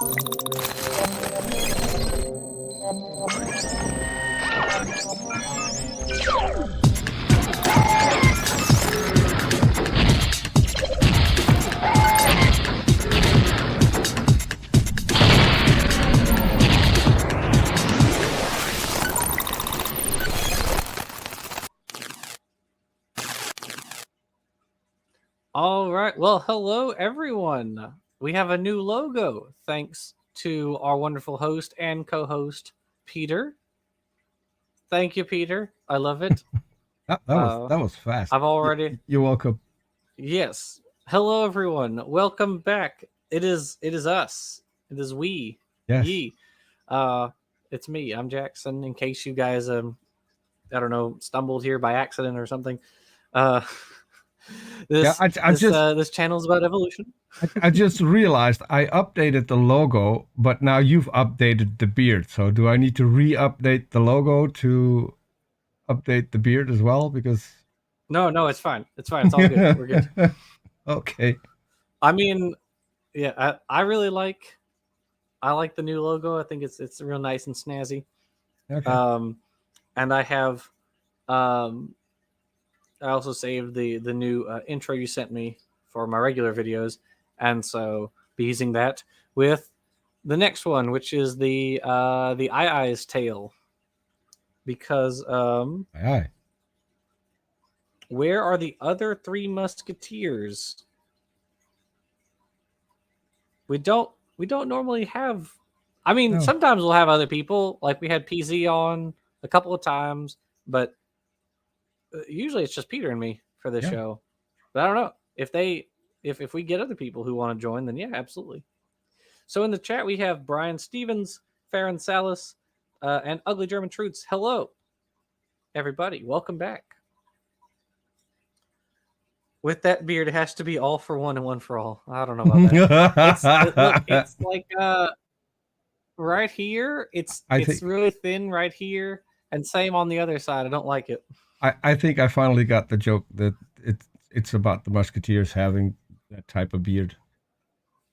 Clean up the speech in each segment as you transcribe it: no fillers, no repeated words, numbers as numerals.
All right. Well, hello, everyone. We have a new logo thanks to our wonderful host and co-host, Peter. Thank you, Peter. I love it. That was fast. I've already... You're welcome. Yes. Hello, everyone. Welcome back. It is us. It is we. Yes. Ye. It's me. I'm Jackson. In case you guys, I don't know, stumbled here by accident or something. This channel is about evolution. I just realized I updated the logo, but now you've updated the beard. So do I need to re-update the logo to update the beard as well? Because no, it's fine. It's fine. It's all good. We're good. Okay. I mean, yeah, I really like the new logo. I think it's real nice and snazzy. Okay. And I have I also saved the new intro you sent me for my regular videos, and so be using that with the next one, which is the Eye's tale. Because Aye. Where are the other three musketeers? We don't normally have. I mean, No. Sometimes we'll have other people, like we had PZ on a couple of times, but usually it's just Peter and me for this show. But I don't know if we get other people who want to join, then yeah, absolutely. So in the chat we have Brian Stevens, Farron Salas, and Ugly German Truths. Hello, everybody. Welcome back. With that beard, it has to be all for one and one for all. I don't know about that. It's like right here. It's really thin right here, and same on the other side. I don't like it. I think I finally got the joke that it's about the musketeers having that type of beard.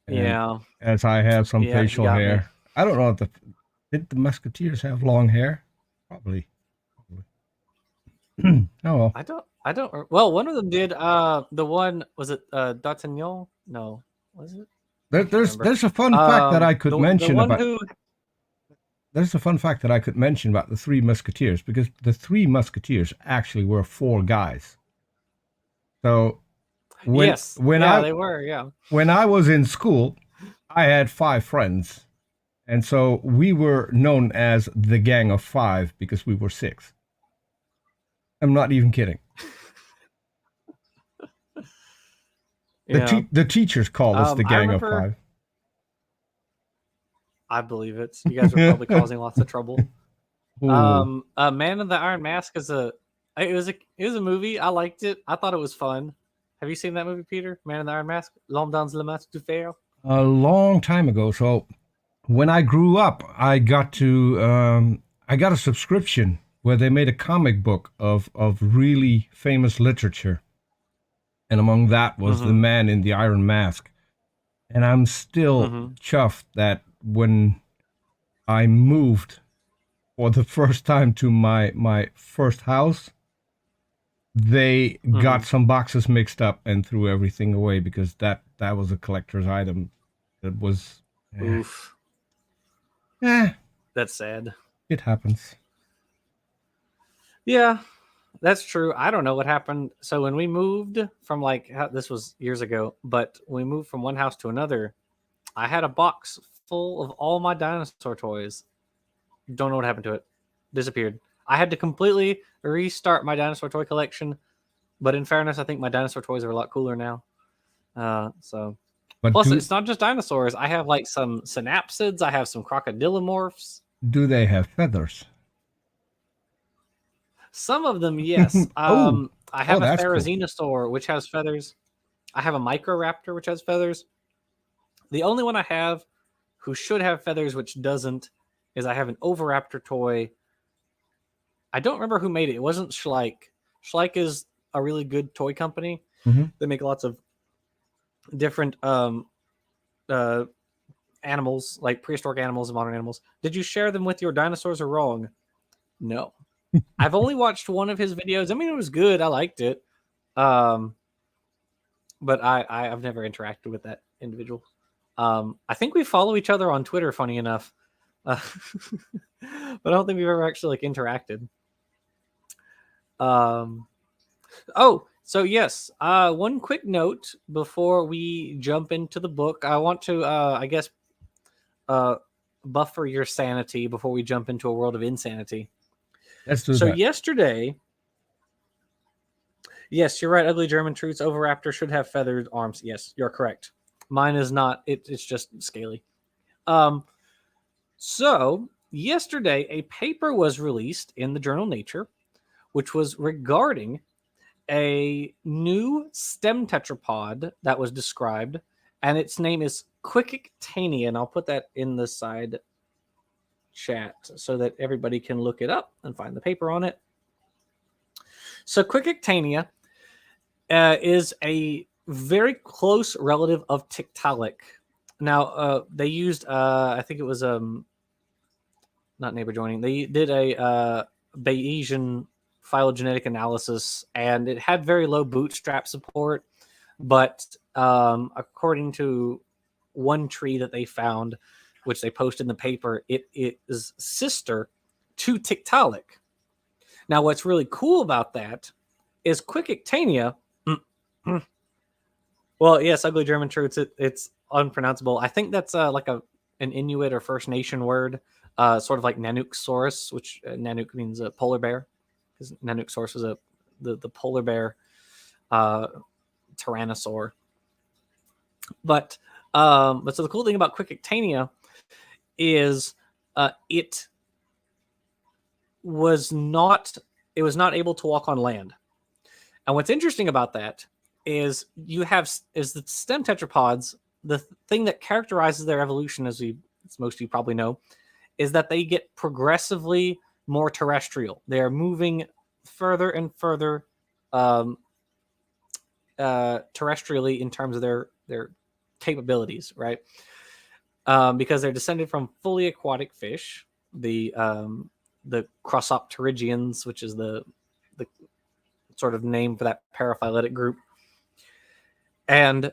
And yeah. As I have some facial hair. Me. I don't know did the musketeers have long hair? Probably. Oh well. I don't. Well, one of them did. The one was it D'Artagnan? No, was it? There's a fun fact that I could mention about. There's a fun fact that I could mention about the Three Musketeers, because the Three Musketeers actually were four guys. So when they were, yeah. When I was in school, I had 5 friends, and so we were known as the Gang of 5 because we were 6. I'm not even kidding. The teachers called us the Gang of 5. I believe it. You guys were probably causing lots of trouble. Man in the Iron Mask is a movie. I liked it. I thought it was fun. Have you seen that movie, Peter? Man in the Iron Mask? L'homme dans le masque de fer? A long time ago. So when I grew up, I got a subscription where they made a comic book of really famous literature. And among that was The Man in the Iron Mask. And I'm still chuffed that when I moved for the first time to my first house, they got some boxes mixed up and threw everything away, because that was a collector's item. That was... Oof. That's sad. It happens. Yeah, that's true. I don't know what happened. So when we moved from this was years ago, but we moved from one house to another, I had a box full of all my dinosaur toys. Don't know what happened to it. Disappeared. I had to completely restart my dinosaur toy collection. But in fairness, I think my dinosaur toys are a lot cooler now. Plus, it's not just dinosaurs. I have some synapsids. I have some crocodilomorphs. Do they have feathers? Some of them, yes. I have a Therizinosaur, which has feathers. I have a Microraptor, which has feathers. The only one I have who should have feathers, which doesn't, is I have an Oviraptor toy. I don't remember who made it. It wasn't Schleich. Schleich is a really good toy company. They make lots of different animals, like prehistoric animals and modern animals. Did you share them with your dinosaurs or wrong? No. I've only watched one of his videos. I mean, it was good. I liked it. But I've never interacted with that individual. I think we follow each other on Twitter, funny enough. But I don't think we've ever actually like interacted. So yes, one quick note before we jump into the book. I want to, I guess, buffer your sanity before we jump into a world of insanity. Let's do so that. Yesterday, yes, you're right. Ugly German Truths. Oviraptor should have feathered arms. Yes, you're correct. Mine is not. It's just scaly. So yesterday, a paper was released in the journal Nature, which was regarding a new stem tetrapod that was described, and its name is Quickictania, and I'll put that in the side chat so that everybody can look it up and find the paper on it. So Quickictania is a very close relative of Tiktaalik. Now, they used, I think it was not neighbor joining. They did a Bayesian phylogenetic analysis, and it had very low bootstrap support. But according to one tree that they found, which they posted in the paper, it is sister to Tiktaalik. Now, what's really cool about that is Quickictania. Well, yes, Ugly German Truths. It's unpronounceable. I think that's like an Inuit or First Nation word, sort of like Nanuqsaurus, which Nanook means a polar bear, because Nanuqsaurus was the polar bear tyrannosaur. But so the cool thing about Quickictania is it was not able to walk on land. And what's interesting about that is the stem tetrapods. The thing that characterizes their evolution, as most of you probably know, is that they get progressively more terrestrial. They are moving further and further terrestrially in terms of their capabilities, right? Because they're descended from fully aquatic fish, the Crossopterygians, which is the sort of name for that paraphyletic group. And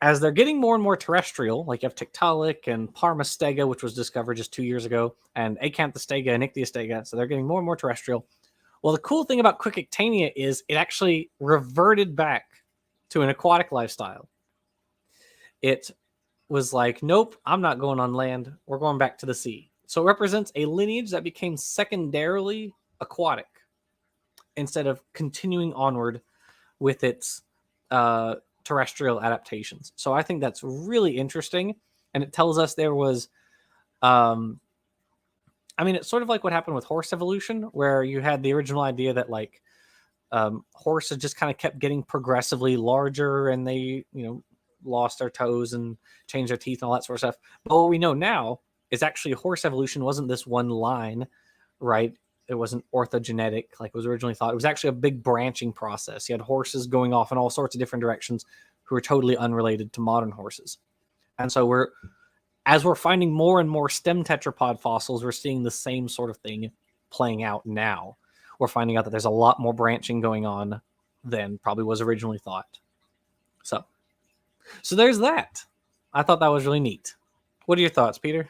as they're getting more and more terrestrial, like you have Tiktaalik and Parmastega, which was discovered just 2 years ago, and Acanthostega and Ichthyostega, so they're getting more and more terrestrial. Well, the cool thing about Quickictania is it actually reverted back to an aquatic lifestyle. It was like, nope, I'm not going on land. We're going back to the sea. So it represents a lineage that became secondarily aquatic instead of continuing onward with its terrestrial adaptations. So I think that's really interesting. And it tells us there was, it's sort of like what happened with horse evolution, where you had the original idea that like horses just kind of kept getting progressively larger, and they, lost their toes and changed their teeth and all that sort of stuff. But what we know now is actually horse evolution wasn't this one line, right? It wasn't orthogenetic like it was originally thought. It was actually a big branching process. You had horses going off in all sorts of different directions who were totally unrelated to modern horses. And so as we're finding more and more stem tetrapod fossils, we're seeing the same sort of thing playing out now. We're finding out that there's a lot more branching going on than probably was originally thought. So there's that. I thought that was really neat. What are your thoughts, Peter?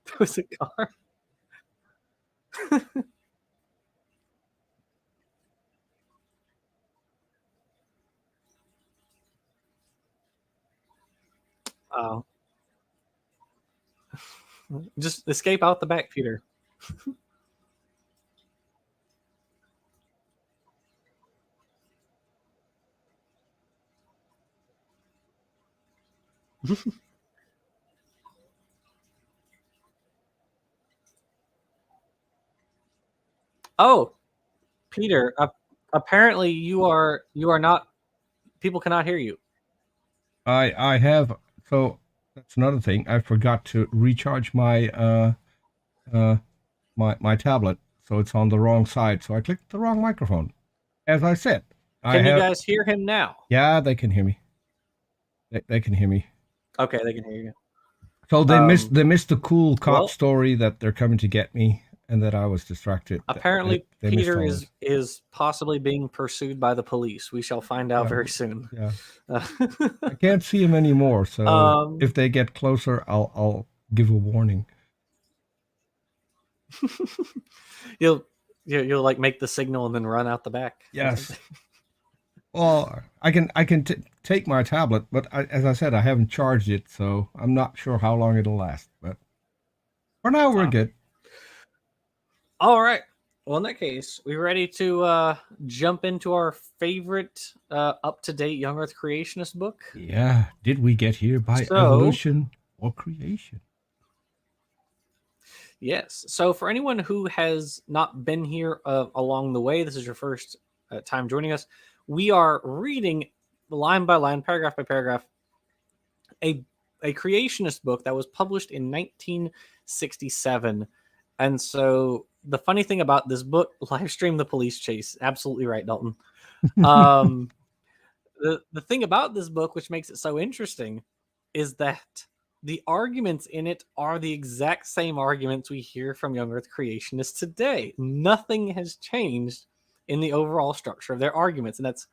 There was a car. Oh. Just escape out the back, Peter. Oh, Peter, apparently you are not, people cannot hear you. I have, so that's another thing. I forgot to recharge my my tablet, so it's on the wrong side. So I clicked the wrong microphone. as I said, Can you guys hear him now? Yeah, they can hear me. They can hear me. Okay, they can hear you. So they missed the cool cop story that they're coming to get me, and that I was distracted. Apparently, they Peter is possibly being pursued by the police. We shall find out very soon. Yeah, I can't see him anymore. So if they get closer, I'll give a warning. You'll like make the signal and then run out the back. Yes. Well, I can take my tablet, but as I said, I haven't charged it, so I'm not sure how long it'll last. But for now, we're good. All right. Well, in that case, we ready to jump into our favorite up-to-date young Earth creationist book? Yeah. Did we get here by evolution or creation? Yes. So for anyone who has not been here along the way, this is your first time joining us, we are reading line by line, paragraph by paragraph, a creationist book that was published in 1967. And so the funny thing about this book, live stream the police chase. Absolutely right, Dalton. The thing about this book, which makes it so interesting, is that the arguments in it are the exact same arguments we hear from young Earth creationists today. Nothing has changed in the overall structure of their arguments. And that's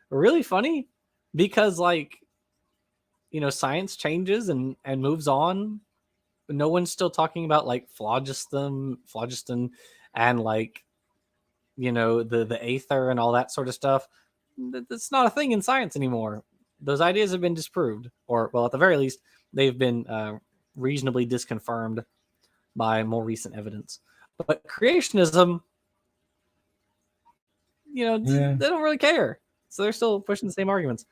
really funny because, like, you know, science changes and moves on. No one's still talking about like phlogiston and like, you know, the aether and all that sort of stuff. That's not a thing in science anymore. Those ideas have been disproved, or well, at the very least, they've been reasonably disconfirmed by more recent evidence. But creationism, you know, they don't really care. So they're still pushing the same arguments.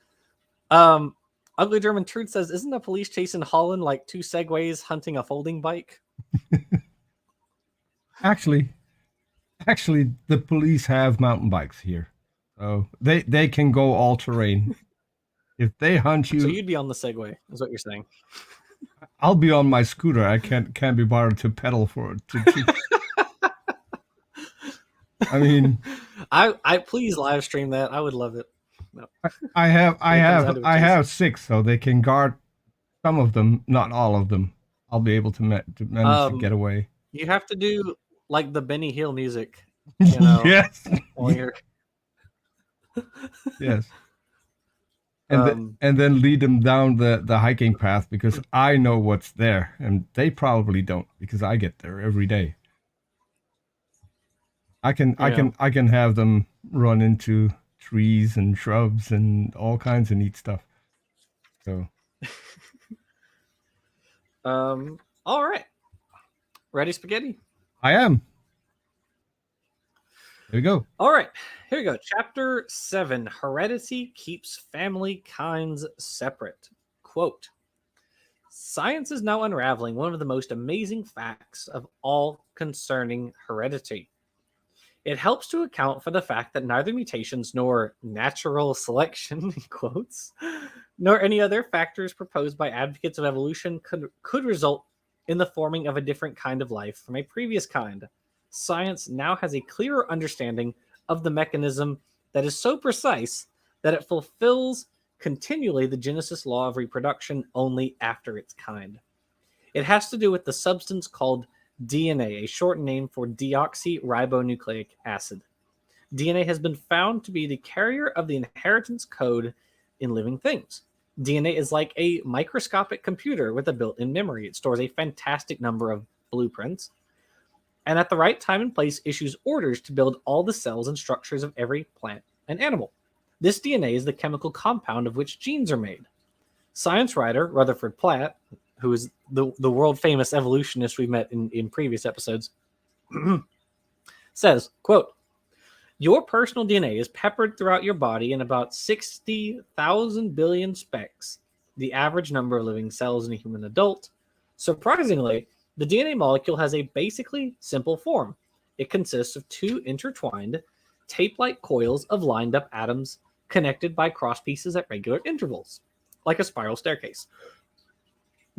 Ugly German Truth says, isn't a police chase in Holland like two segways hunting a folding bike? Actually, the police have mountain bikes here. So they can go all terrain. If they hunt you... So you'd be on the Segway, is what you're saying. I'll be on my scooter. I can't be bothered to pedal for it. I mean... I please live stream that. I would love it. No. I have 6, so they can guard some of them, not all of them. I'll be able to manage to get away. You have to do like the Benny Hill music, you know. Yes. While you're... Yes. And then lead them down the hiking path, because I know what's there, and they probably don't, because I get there every day. I can have them run into trees and shrubs and all kinds of neat stuff. So all right. Ready, spaghetti? I am. There we go. All right. Here we go. Chapter 7. Heredity keeps family kinds separate. Quote, science is now unraveling one of the most amazing facts of all concerning heredity. It helps to account for the fact that neither mutations nor natural selection, in quotes, nor any other factors proposed by advocates of evolution could result in the forming of a different kind of life from a previous kind. Science now has a clearer understanding of the mechanism that is so precise that it fulfills continually the Genesis law of reproduction only after its kind. It has to do with the substance called DNA, a short name for deoxyribonucleic acid. DNA has been found to be the carrier of the inheritance code in living things. DNA is like a microscopic computer with a built-in memory. It stores a fantastic number of blueprints, and at the right time and place issues orders to build all the cells and structures of every plant and animal. This DNA is the chemical compound of which genes are made. Science writer Rutherford Platt, who is the world-famous evolutionist we met in previous episodes, says, quote, your personal DNA is peppered throughout your body in about 60,000 billion specks, the average number of living cells in a human adult. Surprisingly, the DNA molecule has a basically simple form. It consists of two intertwined, tape-like coils of lined-up atoms connected by cross pieces at regular intervals, like a spiral staircase.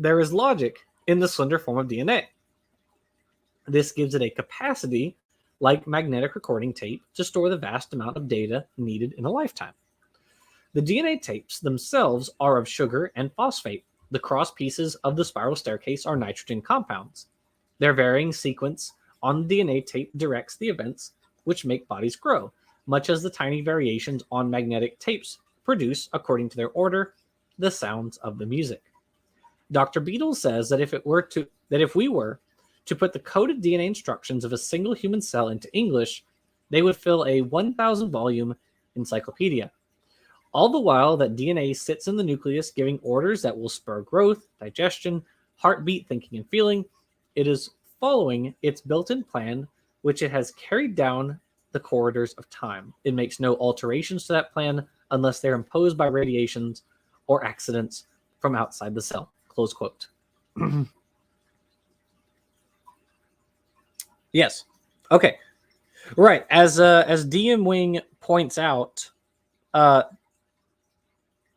There is logic in the slender form of DNA. This gives it a capacity like magnetic recording tape, to store the vast amount of data needed in a lifetime. The DNA tapes themselves are of sugar and phosphate. The cross pieces of the spiral staircase are nitrogen compounds. Their varying sequence on the DNA tape directs the events which make bodies grow, much as the tiny variations on magnetic tapes produce, according to their order, the sounds of the music. Dr. Beadle says that if we were to put the coded DNA instructions of a single human cell into English, they would fill a 1,000 volume encyclopedia. All the while that DNA sits in the nucleus giving orders that will spur growth, digestion, heartbeat, thinking, and feeling, it is following its built-in plan, which it has carried down the corridors of time. It makes no alterations to that plan unless they're imposed by radiations or accidents from outside the cell. Close quote. Yes. Okay. Right. As DM Wing points out,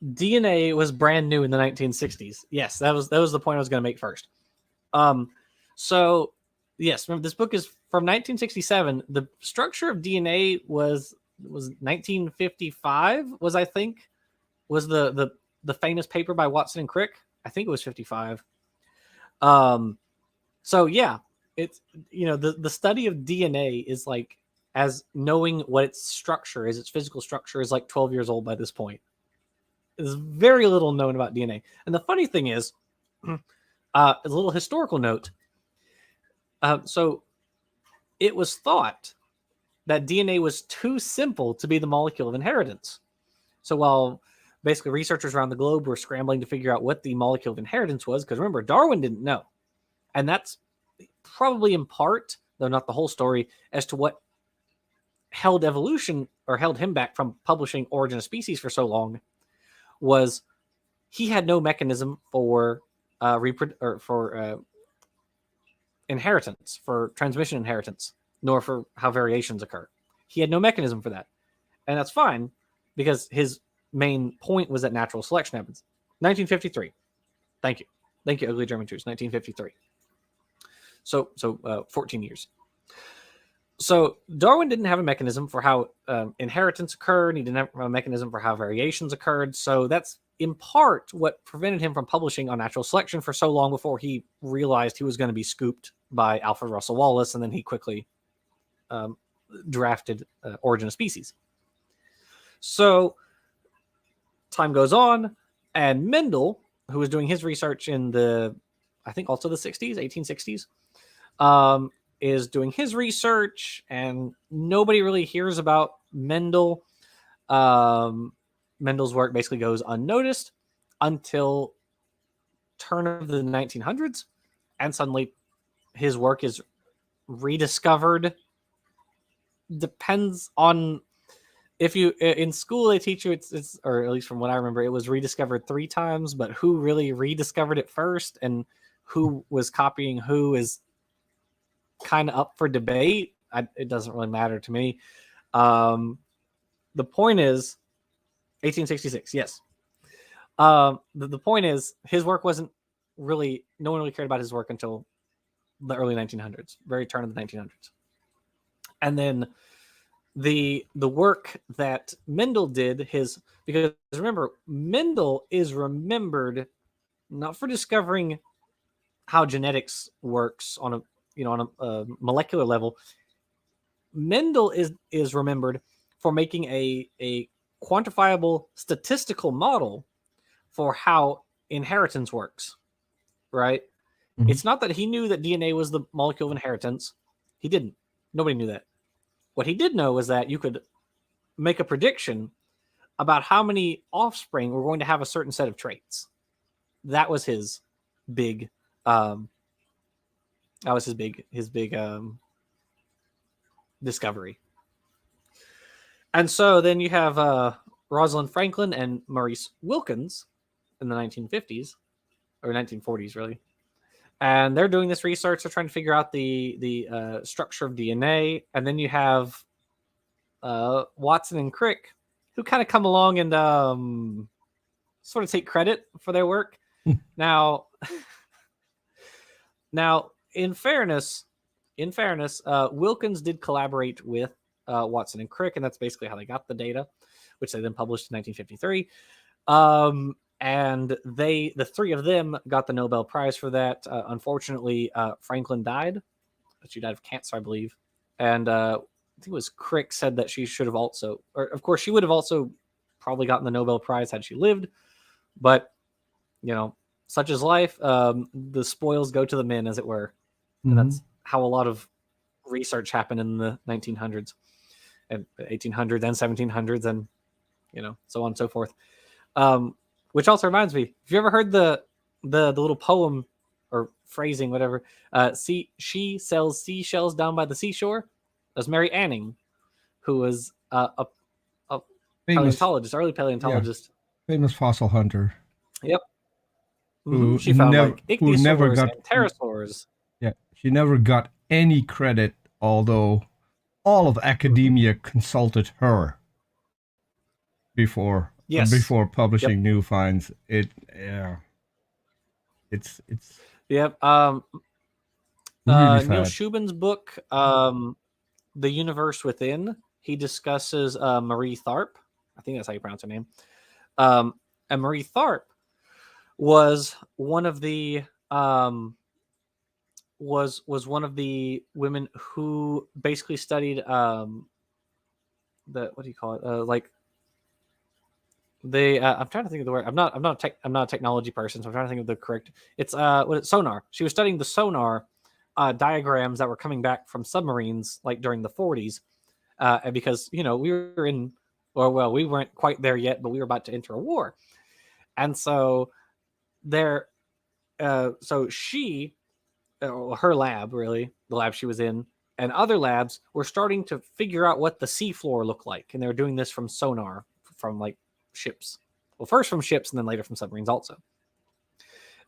DNA was brand new in the 1960s. Yes, that was the point I was going to make first. So yes, remember this book is from 1967. The structure of DNA was 1955. Was the famous paper by Watson and Crick. I think it was 55. So yeah, it's the study of DNA is like, as knowing what its structure is, its physical structure is like 12 years old by this point. There's very little known about DNA. And the funny thing is, a little historical note. So it was thought that DNA was too simple to be the molecule of inheritance. So while basically researchers around the globe were scrambling to figure out what the molecule of inheritance was, because remember, Darwin didn't know. And that's probably in part, though not the whole story, as to what held evolution or held him back from publishing Origin of Species for so long, was he had no mechanism for inheritance, for transmission inheritance, nor for how variations occur. He had no mechanism for that. And that's fine, because his main point was that natural selection happens. 1953. Thank you, Ugly German Jews. 1953. So 14 years. So Darwin didn't have a mechanism for how inheritance occurred. And he didn't have a mechanism for how variations occurred. So that's in part what prevented him from publishing on natural selection for so long before he realized he was going to be scooped by Alfred Russel Wallace. And then he quickly drafted Origin of Species. So time goes on, and Mendel, who was doing his research in I think also the 60s, 1860s, is doing his research, and nobody really hears about Mendel. Mendel's work basically goes unnoticed until turn of the 1900s, and suddenly his work is rediscovered. Depends on if you in school they teach you it's or at least from what I remember, it was rediscovered 3 times, but who really rediscovered it first and who was copying who is kind of up for debate. It doesn't really matter to me. The point is 1866. Yes. The point is his work wasn't really, no one really cared about his work until the early 1900s, very turn of the 1900s. And then the work that Mendel did, because remember, Mendel is remembered not for discovering how genetics works on a molecular level. Mendel is remembered for making a quantifiable statistical model for how inheritance works, right? Mm-hmm. It's not that he knew that DNA was the molecule of inheritance. He didn't. Nobody knew that. What he did know was that you could make a prediction about how many offspring were going to have a certain set of traits. That was his big discovery. And so then you have Rosalind Franklin and Maurice Wilkins in the 1950s or 1940s, really. And they're doing this research. They're trying to figure out the structure of DNA. And then you have Watson and Crick, who kind of come along and sort of take credit for their work. Now, in fairness, in fairness, Wilkins did collaborate with Watson and Crick, and that's basically how they got the data, which they then published in 1953. And the three of them got the Nobel Prize for that. Unfortunately, Franklin died. She died of cancer, I believe. And I think it was Crick said that she should have also, or of course, she would have also probably gotten the Nobel Prize had she lived. But, such is life. The spoils go to the men, as it were. And that's how a lot of research happened in the 1900s and 1800s and 1700s and, so on and so forth. Which also reminds me, have you ever heard the little poem or phrasing, whatever? She sells seashells down by the seashore. That's Mary Anning, who was a famous paleontologist, early paleontologist. Yeah, famous fossil hunter. Yep. Who she found who never got and pterosaurs. Yeah, she never got any credit, although all of academia consulted her before publishing new finds. It's Yep. really Neil Shubin's book, The Universe Within, he discusses Marie Tharp. I think that's how you pronounce her name. And Marie Tharp was one of the was one of the women who basically studied what do you call it? I'm trying to think of the word. I'm not a technology person, so I'm trying to think of the correct. It's sonar. She was studying the sonar diagrams that were coming back from submarines, like during the 40s, and because we were in, we weren't quite there yet, but we were about to enter a war, and so so she, her lab, really, the lab she was in, and other labs were starting to figure out what the seafloor looked like, and they were doing this from sonar, from like ships. Well, first from ships, and then later from submarines also.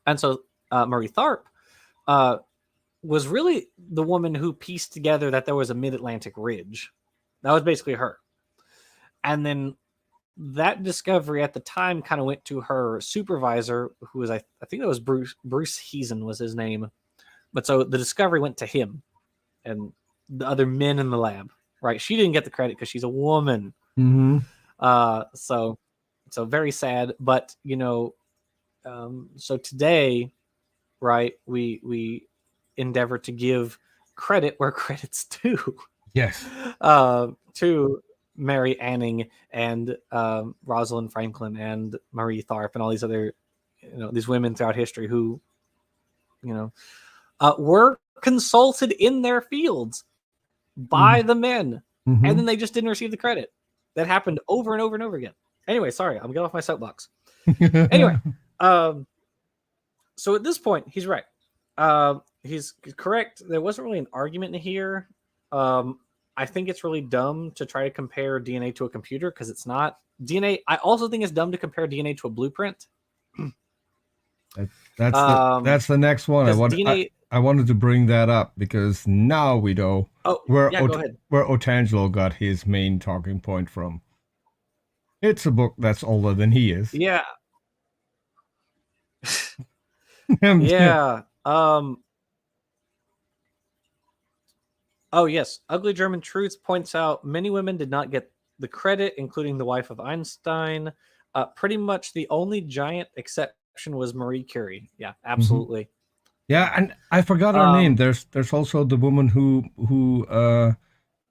And so Marie Tharp was really the woman who pieced together that there was a mid-Atlantic ridge. That was basically her. And then that discovery at the time kind of went to her supervisor, who was, I think that was Bruce Heezen was his name. But so the discovery went to him and the other men in the lab, right? She didn't get the credit because she's a woman. So very sad. But, so today, right, we endeavor to give credit where credit's due. Yes. To Mary Anning and Rosalind Franklin and Marie Tharp and all these other, these women throughout history who, were consulted in their fields by the men, and then they just didn't receive the credit. That happened over and over and over again. Anyway, sorry, I'm getting off my soapbox. Anyway, so at this point, he's right. He's correct. There wasn't really an argument here. I think it's really dumb to try to compare DNA to a computer because it's not. DNA, I also think it's dumb to compare DNA to a blueprint. That's the next one. I wanted to bring that up because now we know where Otangelo got his main talking point from. It's a book that's older than he is. Yeah. Yeah. Oh, yes. Ugly German Truths points out many women did not get the credit, including the wife of Einstein. Pretty much the only giant exception was Marie Curie. Yeah, absolutely. Yeah, and I forgot her name. There's also the woman who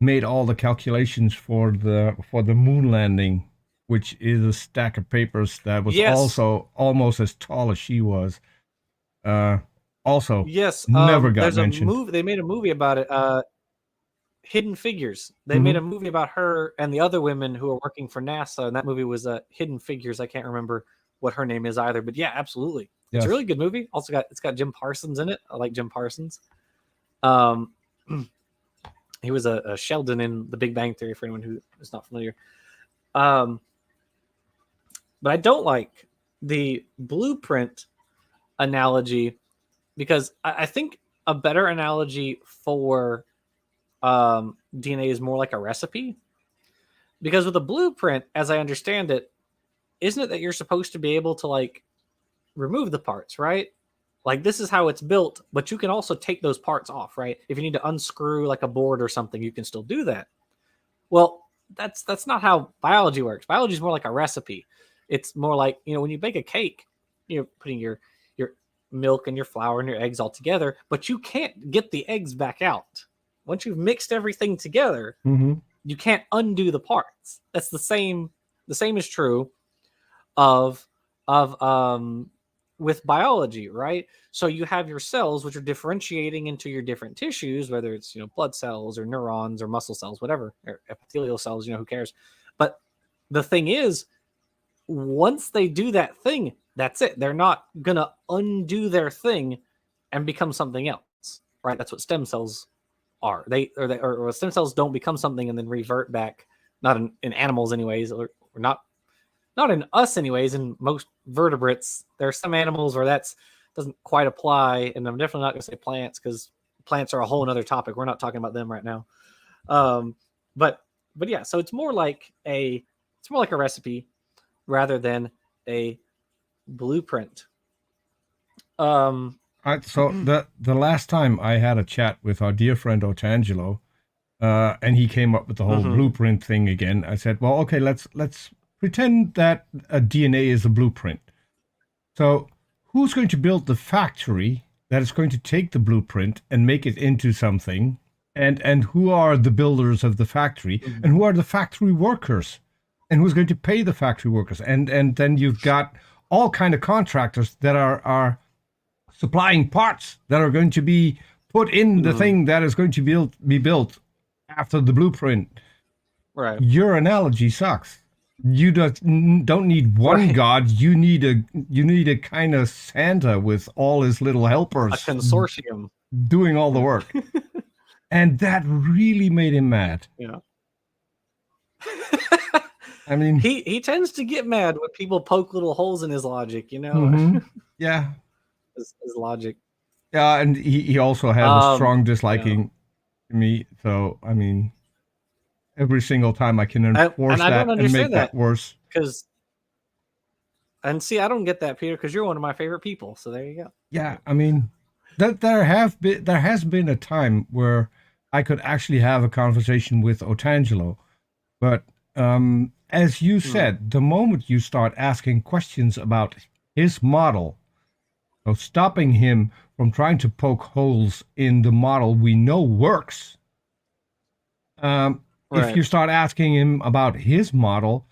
made all the calculations for the moon landing, which is a stack of papers that was also almost as tall as she was. Also, never got mentioned. They made a movie about it. Hidden Figures. They made a movie about her and the other women who are working for NASA, and that movie was Hidden Figures. I can't remember what her name is either, but yeah, absolutely. It's a really good movie. Also it's got Jim Parsons in it. I like Jim Parsons. He was a Sheldon in The Big Bang Theory for anyone who is not familiar. But I don't like the blueprint analogy because I think a better analogy for DNA is more like a recipe. Because with a blueprint, as I understand it, isn't it that you're supposed to be able to like remove the parts, right? Like this is how it's built, but you can also take those parts off, right? If you need to unscrew like a board or something, you can still do that. Well, that's not how biology works. Biology is more like a recipe. It's more like, when you bake a cake, you're putting your milk and your flour and your eggs all together, but you can't get the eggs back out. Once you've mixed everything together, you can't undo the parts. That's the same. The same is true of with biology, right? So you have your cells, which are differentiating into your different tissues, whether it's blood cells or neurons or muscle cells, whatever, or epithelial cells. Who cares? But the thing is, once they do that thing, that's it. They're not gonna undo their thing and become something else, right? That's what stem cells are. Or stem cells don't become something and then revert back. Not in animals, anyways, or not in us, anyways. In most vertebrates, there are some animals where that's doesn't quite apply, and I'm definitely not going to say plants because plants are a whole other topic. We're not talking about them right now. But yeah, so it's more like a recipe rather than a blueprint. So the last time I had a chat with our dear friend Otangelo, and he came up with the whole blueprint thing again. I said, well, okay, let's pretend that a DNA is a blueprint. So who's going to build the factory that is going to take the blueprint and make it into something? And who are the builders of the factory? And who are the factory workers? And who's going to pay the factory workers? And then you've got all kind of contractors that are supplying parts that are going to be put in the thing that is going to be built after the blueprint. Right. Your analogy sucks. You don't need one god. You need a kind of Santa with all his little helpers. A consortium doing all the work. And that really made him mad. Yeah. I mean, he tends to get mad when people poke little holes in his logic, Yeah. His logic. Yeah, and he also has a strong disliking to me. So, I mean, every single time I can enforce that and make that worse. And see, I don't get that, Peter, because you're one of my favorite people. So there you go. Yeah, I mean, there has been a time where I could actually have a conversation with Otangelo, but as you said, the moment you start asking questions about his model, so stopping him from trying to poke holes in the model we know works, if you start asking him about his model,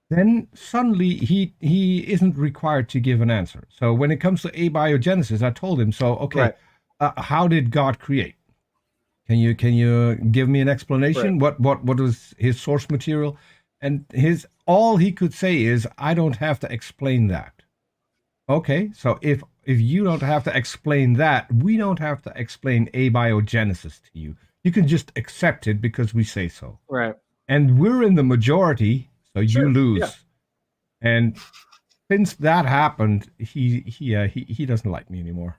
then suddenly he isn't required to give an answer. So when it comes to abiogenesis, I told him, so okay, how did God create? Can you give me an explanation? What was his source material? And all he could say is, I don't have to explain that. Okay, so if you don't have to explain that, we don't have to explain abiogenesis to you. You can just accept it because we say so. Right. And we're in the majority, so you lose. Yeah. And since that happened, he doesn't like me anymore.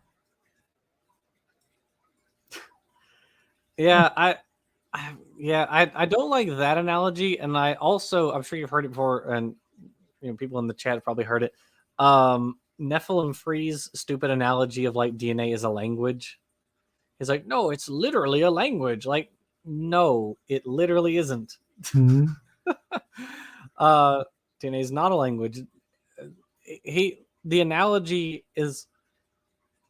Yeah, I don't like that analogy, and I'm sure you've heard it before, and people in the chat have probably heard it. Nephilim Free's stupid analogy of like DNA is a language. He's like, no, it's literally a language. Like, no, it literally isn't. Mm-hmm. DNA is not a language. The analogy is,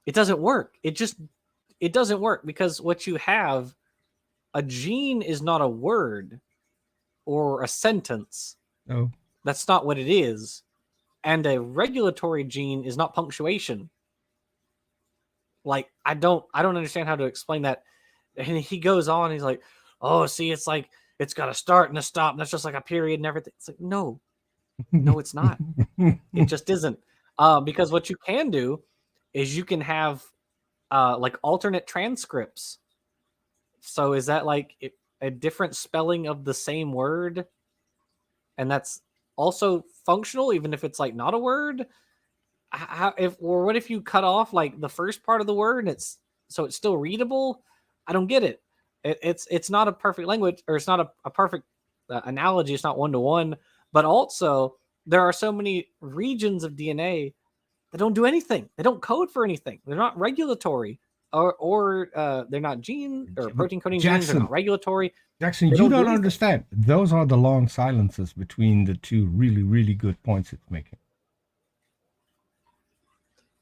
it doesn't work. It doesn't work because what you have, a gene is not a word or a sentence. No. That's not what it is. And a regulatory gene is not punctuation. Like, I don't understand how to explain that. And he goes on, he's like, oh, see, it's like, it's got a start and a stop, and that's just like a period and everything. It's like, no, it's not. It just isn't. Because what you can do is you can have like alternate transcripts. So is that like a different spelling of the same word? And that's also functional, even if it's like not a word? What if you cut off like the first part of the word and it's still readable? I don't get it. It's not a perfect language, or it's not a perfect analogy. It's not one-to-one, but also there are so many regions of DNA They don't do anything. They don't code for anything. They're not regulatory, or they're not gene or protein coding genes. They're not regulatory. Jackson, you don't understand. Those are the long silences between the two really, really good points it's making.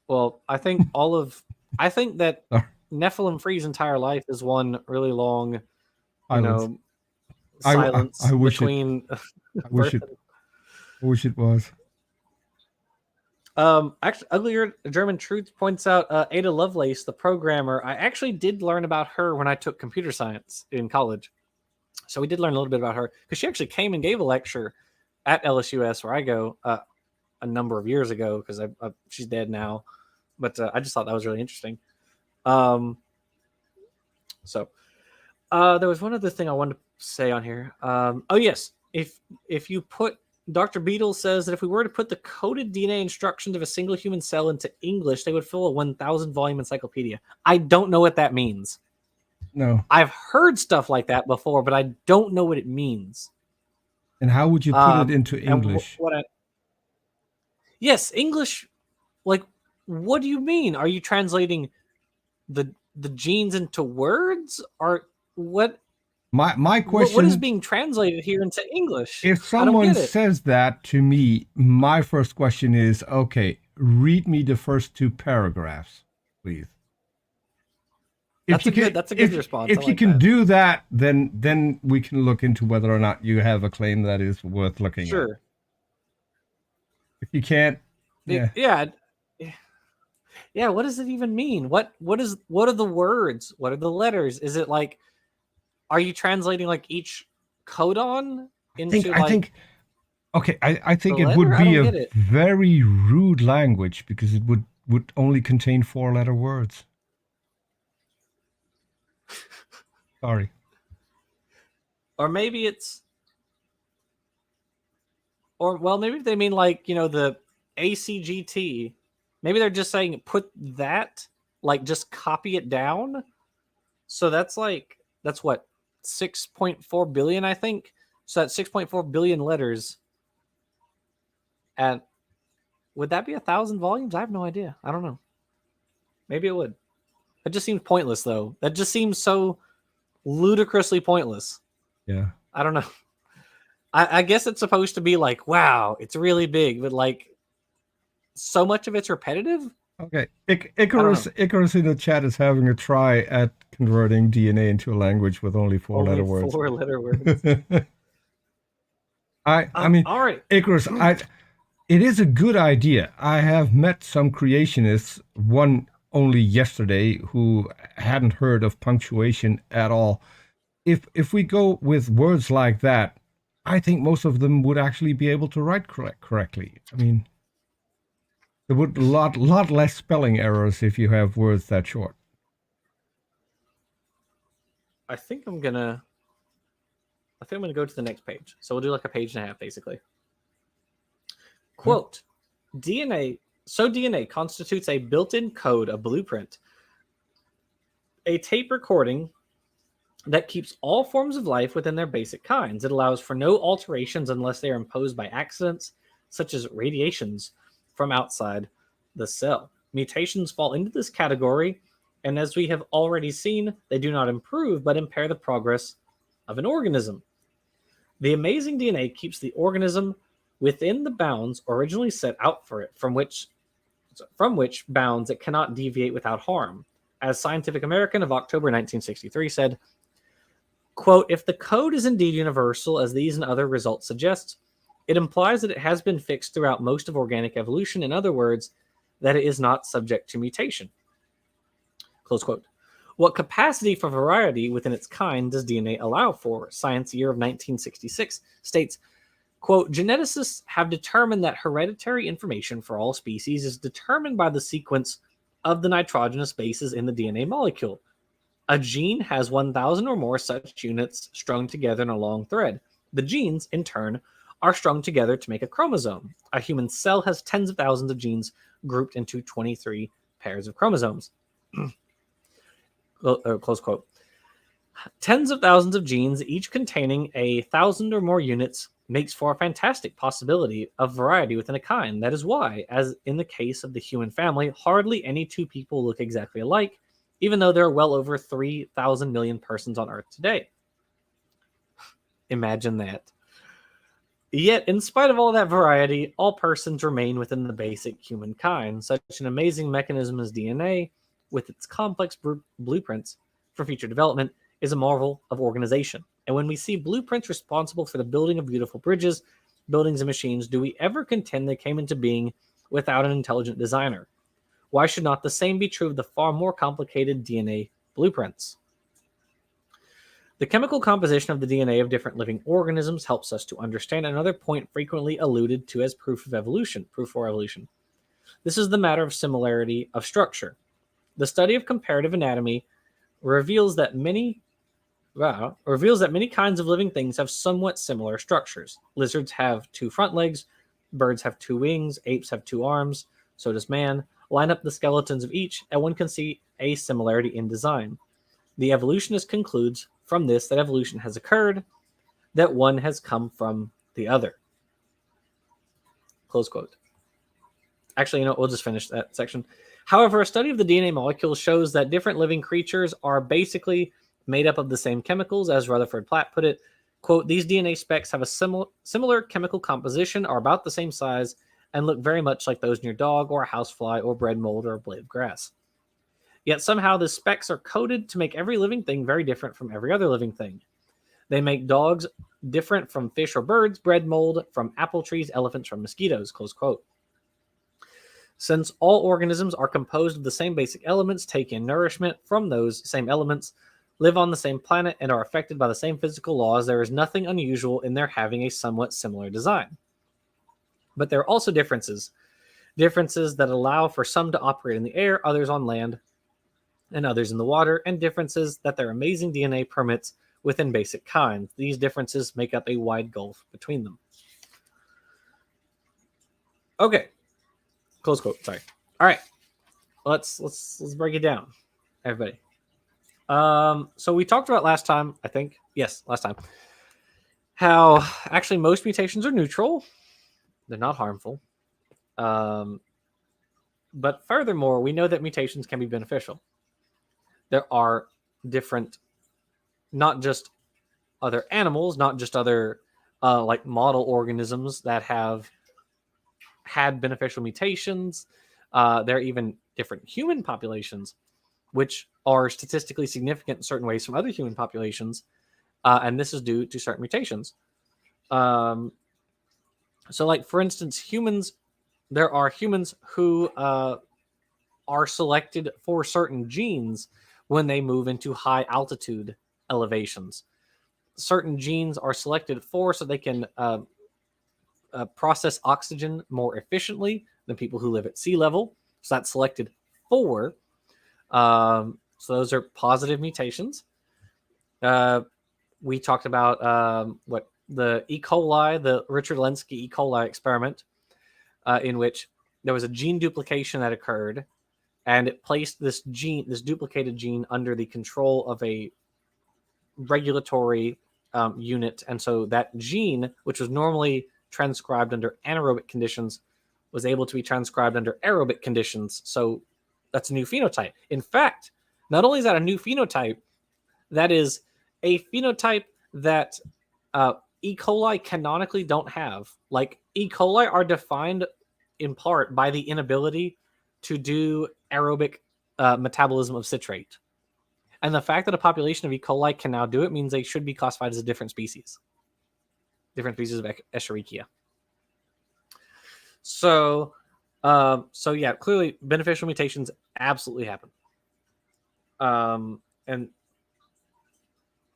Well, I think that Nephilim Free's entire life is one really long, silence I wish between. I wish it was. Actually, Uglier German Truth points out Ada Lovelace, the programmer. I actually did learn about her when I took computer science in college. So we did learn a little bit about her because she actually came and gave a lecture at LSUS where I go a number of years ago because she's dead now. But I just thought that was really interesting. So there was one other thing I wanted to say on here. Oh, yes. If you put Dr. Beetle says that if we were to put the coded DNA instructions of a single human cell into English, they would fill a 1,000 volume encyclopedia. I don't know what that means. No. I've heard stuff like that before, but I don't know what it means. And how would you put it into English? Yes, English. Like, what do you mean? Are you translating the genes into words? Or what? My question... What is being translated here into English? If someone says that to me, my first question is, okay, read me the first 2 paragraphs, please. That's a good response. If you can do that, then we can look into whether or not you have a claim that is worth looking at. Sure. If you can't, yeah. What does it even mean? What are the words? What are the letters? Is it like, are you translating like each codon into I think it would be a very rude language because it would only contain 4-letter words. Sorry. Or maybe it's, maybe they mean like, the ACGT. Maybe they're just saying put that, like just copy it down. So that's what, 6.4 billion, I think. So that's 6.4 billion letters. And would that be 1,000 volumes? I have no idea. I don't know. Maybe it would. That just seems pointless, though. That just seems so ludicrously pointless. Yeah. I don't know. I guess it's supposed to be like, wow, it's really big, but like so much of it's repetitive. Okay. Icarus in the chat is having a try at converting DNA into a language with only 4-letter words. 4-letter words. I mean, all right. Icarus, it is a good idea. I have met some creationists, one only yesterday, who hadn't heard of punctuation at all. If we go with words like that, I think most of them would actually be able to write correctly. I mean, there would be a lot less spelling errors if you have words that short. I think I'm gonna go to the next page. So we'll do like a page and a half, basically. Quote, DNA constitutes a built-in code, a blueprint, a tape recording that keeps all forms of life within their basic kinds. It allows for no alterations unless they are imposed by accidents, such as radiations from outside the cell. Mutations fall into this category, and as we have already seen, they do not improve but impair the progress of an organism. The amazing DNA keeps the organism within the bounds originally set out for it, from which bounds it cannot deviate without harm. As Scientific American of October 1963 said, quote, if the code is indeed universal, as these and other results suggest, it implies that it has been fixed throughout most of organic evolution. In other words, that it is not subject to mutation. Close quote. What capacity for variety within its kind does DNA allow for? Science Year of 1966 states, quote, geneticists have determined that hereditary information for all species is determined by the sequence of the nitrogenous bases in the DNA molecule. A gene has 1,000 or more such units strung together in a long thread. The genes, in turn, are strung together to make a chromosome. A human cell has tens of thousands of genes grouped into 23 pairs of chromosomes. Close quote. Tens of thousands of genes, each containing 1,000 or more units, makes for a fantastic possibility of variety within a kind. That is why, as in the case of the human family, hardly any two people look exactly alike, even though there are well over 3,000 million persons on Earth today. Imagine that. Yet, in spite of all that variety, all persons remain within the basic humankind. Such an amazing mechanism as DNA, with its complex blueprints for future development, is a marvel of organization. And when we see blueprints responsible for the building of beautiful bridges, buildings, and machines, do we ever contend they came into being without an intelligent designer? Why should not the same be true of the far more complicated DNA blueprints? The chemical composition of the DNA of different living organisms helps us to understand another point frequently alluded to as proof for evolution. This is the matter of similarity of structure. The study of comparative anatomy reveals that many kinds of living things have somewhat similar structures. Lizards have 2 front legs, birds have 2 wings, apes have 2 arms, so does man. Line up the skeletons of each, and one can see a similarity in design. The evolutionist concludes from this that evolution has occurred, that one has come from the other. Close quote. Actually, we'll just finish that section. However, a study of the DNA molecules shows that different living creatures are basically made up of the same chemicals, as Rutherford Platt put it. Quote, these DNA specks have a similar chemical composition, are about the same size, and look very much like those in your dog or a housefly or bread mold or a blade of grass. Yet somehow the specks are coded to make every living thing very different from every other living thing. They make dogs different from fish or birds, bread mold from apple trees, elephants from mosquitoes, close quote. Since all organisms are composed of the same basic elements, take in nourishment from those same elements, live on the same planet, and are affected by the same physical laws, there is nothing unusual in their having a somewhat similar design. But there are also differences that allow for some to operate in the air, others on land, and others in the water, and differences that their amazing DNA permits within basic kinds. These differences make up a wide gulf between them. Okay. Close quote. Sorry. All right. Let's break it down, everybody. So we talked about last time, I think. Yes, last time. How actually most mutations are neutral. They're not harmful. But furthermore, we know that mutations can be beneficial. There are different, not just other animals, not just other like model organisms that have had beneficial mutations. There are even different human populations which are statistically significant in certain ways from other human populations, and this is due to certain mutations. So like for instance, humans, there are humans who are selected for certain genes when they move into high altitude elevations. Certain genes are selected for so they can process oxygen more efficiently than people who live at sea level. So that's selected for. So those are positive mutations. We talked about what the E. coli, the Richard Lenski E. coli experiment, in which there was a gene duplication that occurred, and it placed this duplicated gene under the control of a regulatory unit. And so that gene, which was normally transcribed under anaerobic conditions, was able to be transcribed under aerobic conditions. So that's a new phenotype. In fact, not only is that a new phenotype, that is a phenotype that E. coli canonically don't have. Like E. coli are defined in part by the inability to do aerobic metabolism of citrate. And the fact that a population of E. coli can now do it means they should be classified as a different species of Escherichia. So yeah, clearly beneficial mutations absolutely happen. And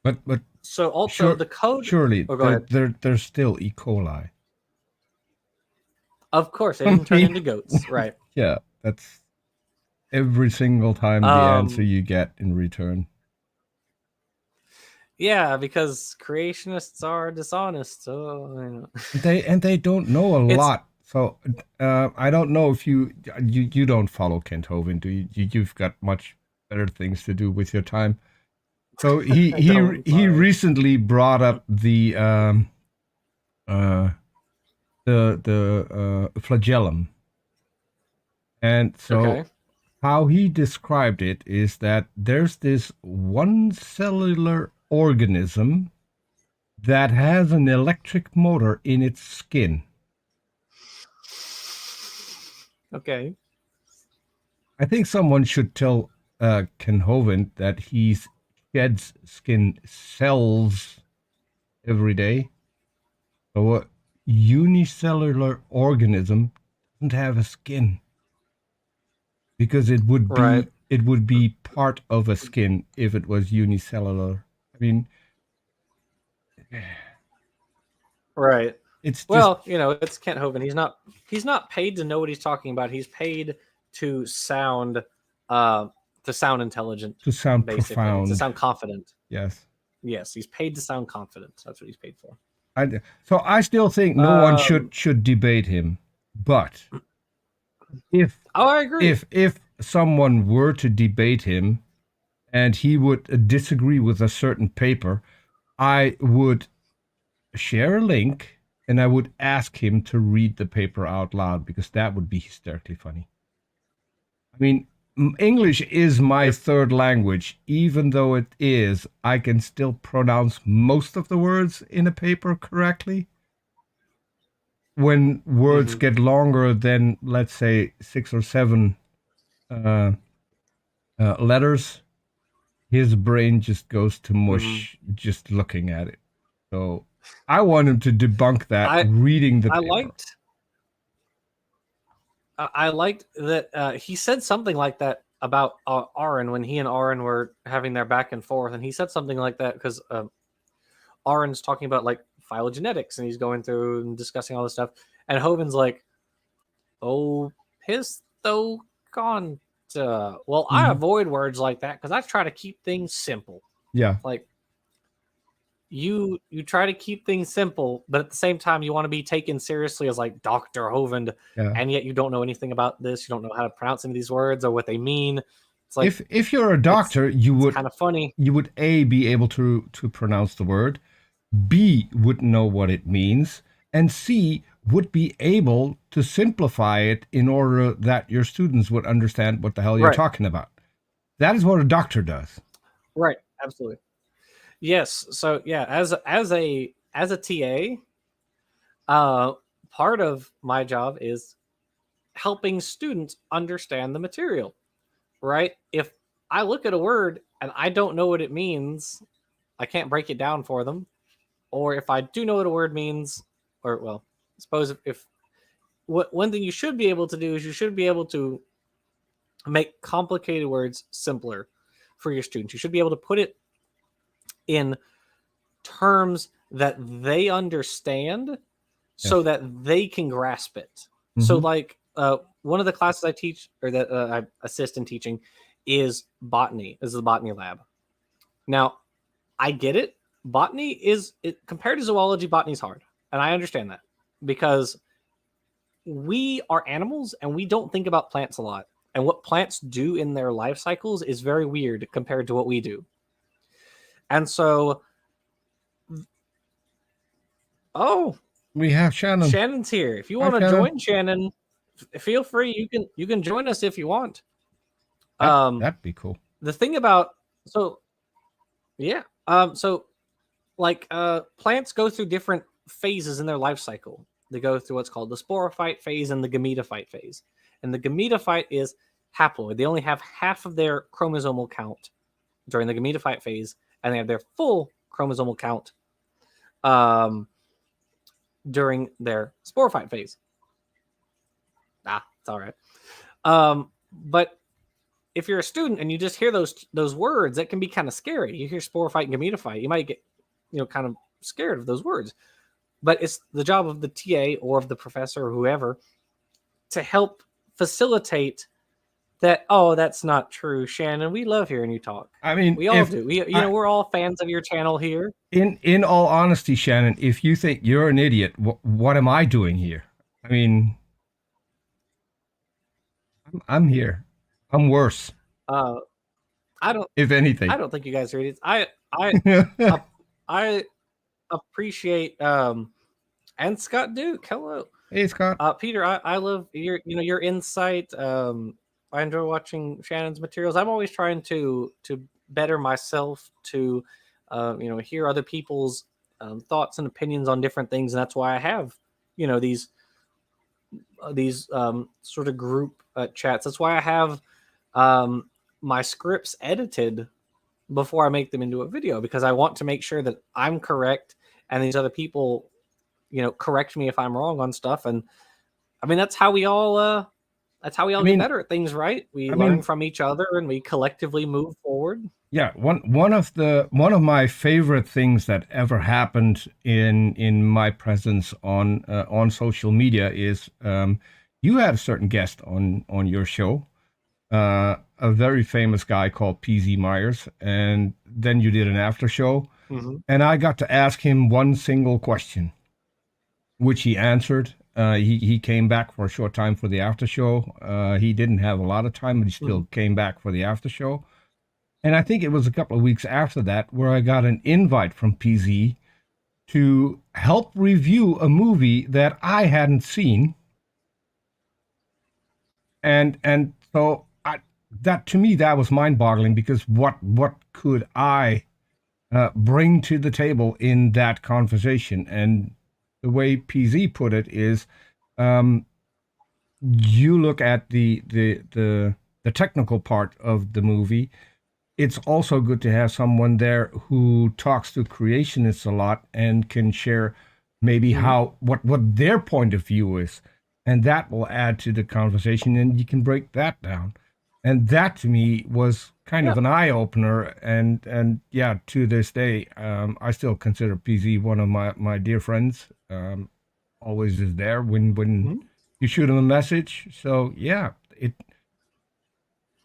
but so also the code. Surely, go ahead. There's still E. coli. Of course, they didn't turn into goats, right? Yeah, that's every single time the answer you get in return. Yeah, because creationists are dishonest. So they don't know a lot. So I don't know if you don't follow Kent Hovind, do you? You've got much better things to do with your time. So he recently brought up the uh, the flagellum. And so Okay. how he described it is that there's this one cellular organism that has an electric motor in its skin. Okay. I think someone should tell Ken Hovind that he sheds skin cells every day. So a unicellular organism doesn't have a skin because Right. it would be part of a skin if it was unicellular. I mean, Right. it's just Well, it's Kent Hovind. He's not paid to know what he's talking about. He's paid to sound uh intelligent, to sound basically. To profound. sound confident. Yes. Yes, he's paid to sound confident. That's what he's paid for. So I still think no one Um should debate him, but if oh, I agree. if someone were to debate him and he would disagree with a certain paper, I would share a link and I would ask him to read the paper out loud because that would be hysterically funny. I mean, English is my third language. Even though it is, I can still pronounce most of the words in a paper correctly. When words get longer than, let's say, 6 or 7 uh, letters, his brain just goes to mush just looking at it. So I want him to debunk that I reading the I paper. liked that he said something like that about Aaron when he and Aaron were having their back and forth, and he said something like that because Aaron's talking about like phylogenetics, and he's going through and discussing all this stuff, and Hovind's like, "Oh, histoconta." Well, I avoid words like that because I try to keep things simple. Yeah. Like you try to keep things simple, but at the same time you want to be taken seriously as like Dr. Hovind, and yet you don't know anything about this. You don't know how to pronounce any of these words or what they mean. It's like If you're a doctor, you would kind of funny. You would A, be able to pronounce the word, B, would know what it means, and C, would be able to simplify it in order that your students would understand what the hell you're Right. talking about. That is what a doctor does. Right. Absolutely. Yes. So yeah, as a TA, part of my job is helping students understand the material. Right? If I look at a word and I don't know what it means, I can't break it down for them. Or if I do know what a word means, or well, I suppose if one thing you should be able to do is you should be able to make complicated words simpler for your students. You should be able to put it in terms that they understand so that they can grasp it. Mm-hmm. So like one of the classes I teach or that I assist in teaching is botany, is the botany lab. Now, I get it. Botany is compared to zoology, botany is hard. And I understand that because we are animals and we don't think about plants a lot. And what plants do in their life cycles is very weird compared to what we do. And so, we have Shannon. Shannon's here. If you want to join Shannon, feel free. You can join us if you want. That'd be cool. The thing about so like plants go through different phases in their life cycle. They go through what's called the sporophyte phase and the gametophyte phase. And the gametophyte is haploid. They only have half of their chromosomal count during the gametophyte phase, and they have their full chromosomal count during their sporophyte phase. It's all right. But if you're a student and you just hear those words, that can be kind of scary. You hear sporophyte and gametophyte, you might get kind of scared of those words. But it's the job of the TA or of the professor or whoever to help facilitate that. Oh, that's not true, Shannon. We love hearing you talk. I mean, we all do. We're all fans of your channel here. In all honesty, Shannon, if you think you're an idiot, what am I doing here? I mean, I'm here. I'm worse. I don't. If anything, I don't think you guys are idiots. I appreciate And Scott Duke, hello. Hey, Scott. Peter, I love your insight. I enjoy watching Shannon's materials. I'm always trying to better myself, to hear other people's thoughts and opinions on different things, and that's why I have these sort of group chats. That's why I have my scripts edited before I make them into a video, because I want to make sure that I'm correct and these other people, correct me if I'm wrong on stuff. And I mean, that's how we all get better at things, right? We learn from each other and we collectively move forward. Yeah, one of my favorite things that ever happened in my presence on social media is you had a certain guest on your show, a very famous guy called PZ Myers, and then you did an after show, and I got to ask him one single question, which he answered. He came back for a short time for the after show. He didn't have a lot of time, but he still came back for the after show. And I think it was a couple of weeks after that where I got an invite from PZ to help review a movie that I hadn't seen. And so that, to me, that was mind-boggling, because what could I bring to the table in that conversation? And the way PZ put it is, you look at the technical part of the movie. It's also good to have someone there who talks to creationists a lot and can share maybe what their point of view is, and that will add to the conversation, and you can break that down. And that, to me, was kind of an eye opener. And yeah, to this day, I still consider PZ one of my dear friends. Always is there when you shoot him a message. So yeah,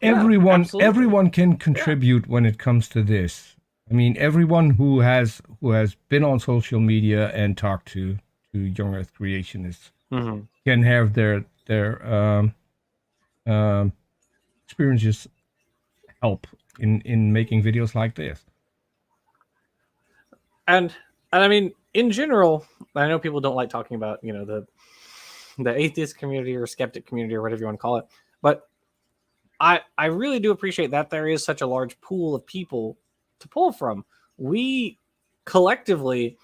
everyone can contribute when it comes to this. I mean, everyone who has been on social media and talked to young Earth creationists can have their experiences help in making videos like this. And I mean, in general, I know people don't like talking about the atheist community or skeptic community or whatever you want to call it, but I really do appreciate that there is such a large pool of people to pull from. We collectively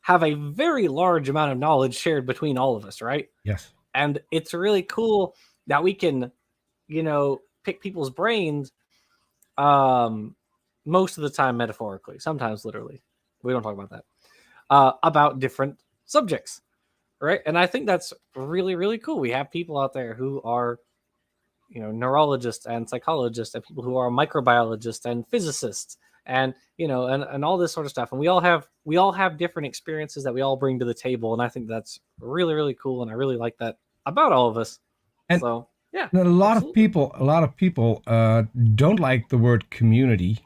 have a very large amount of knowledge shared between all of us, right? Yes. And it's really cool that we can, pick people's brains, most of the time metaphorically, sometimes literally. We don't talk about that. About different subjects, right? And I think that's really, really cool. We have people out there who are neurologists and psychologists, and people who are microbiologists and physicists, and and all this sort of stuff. And we all have different experiences that we all bring to the table. And I think that's really, really cool. And I really like that about all of us. And so yeah, a lot of people don't like the word community,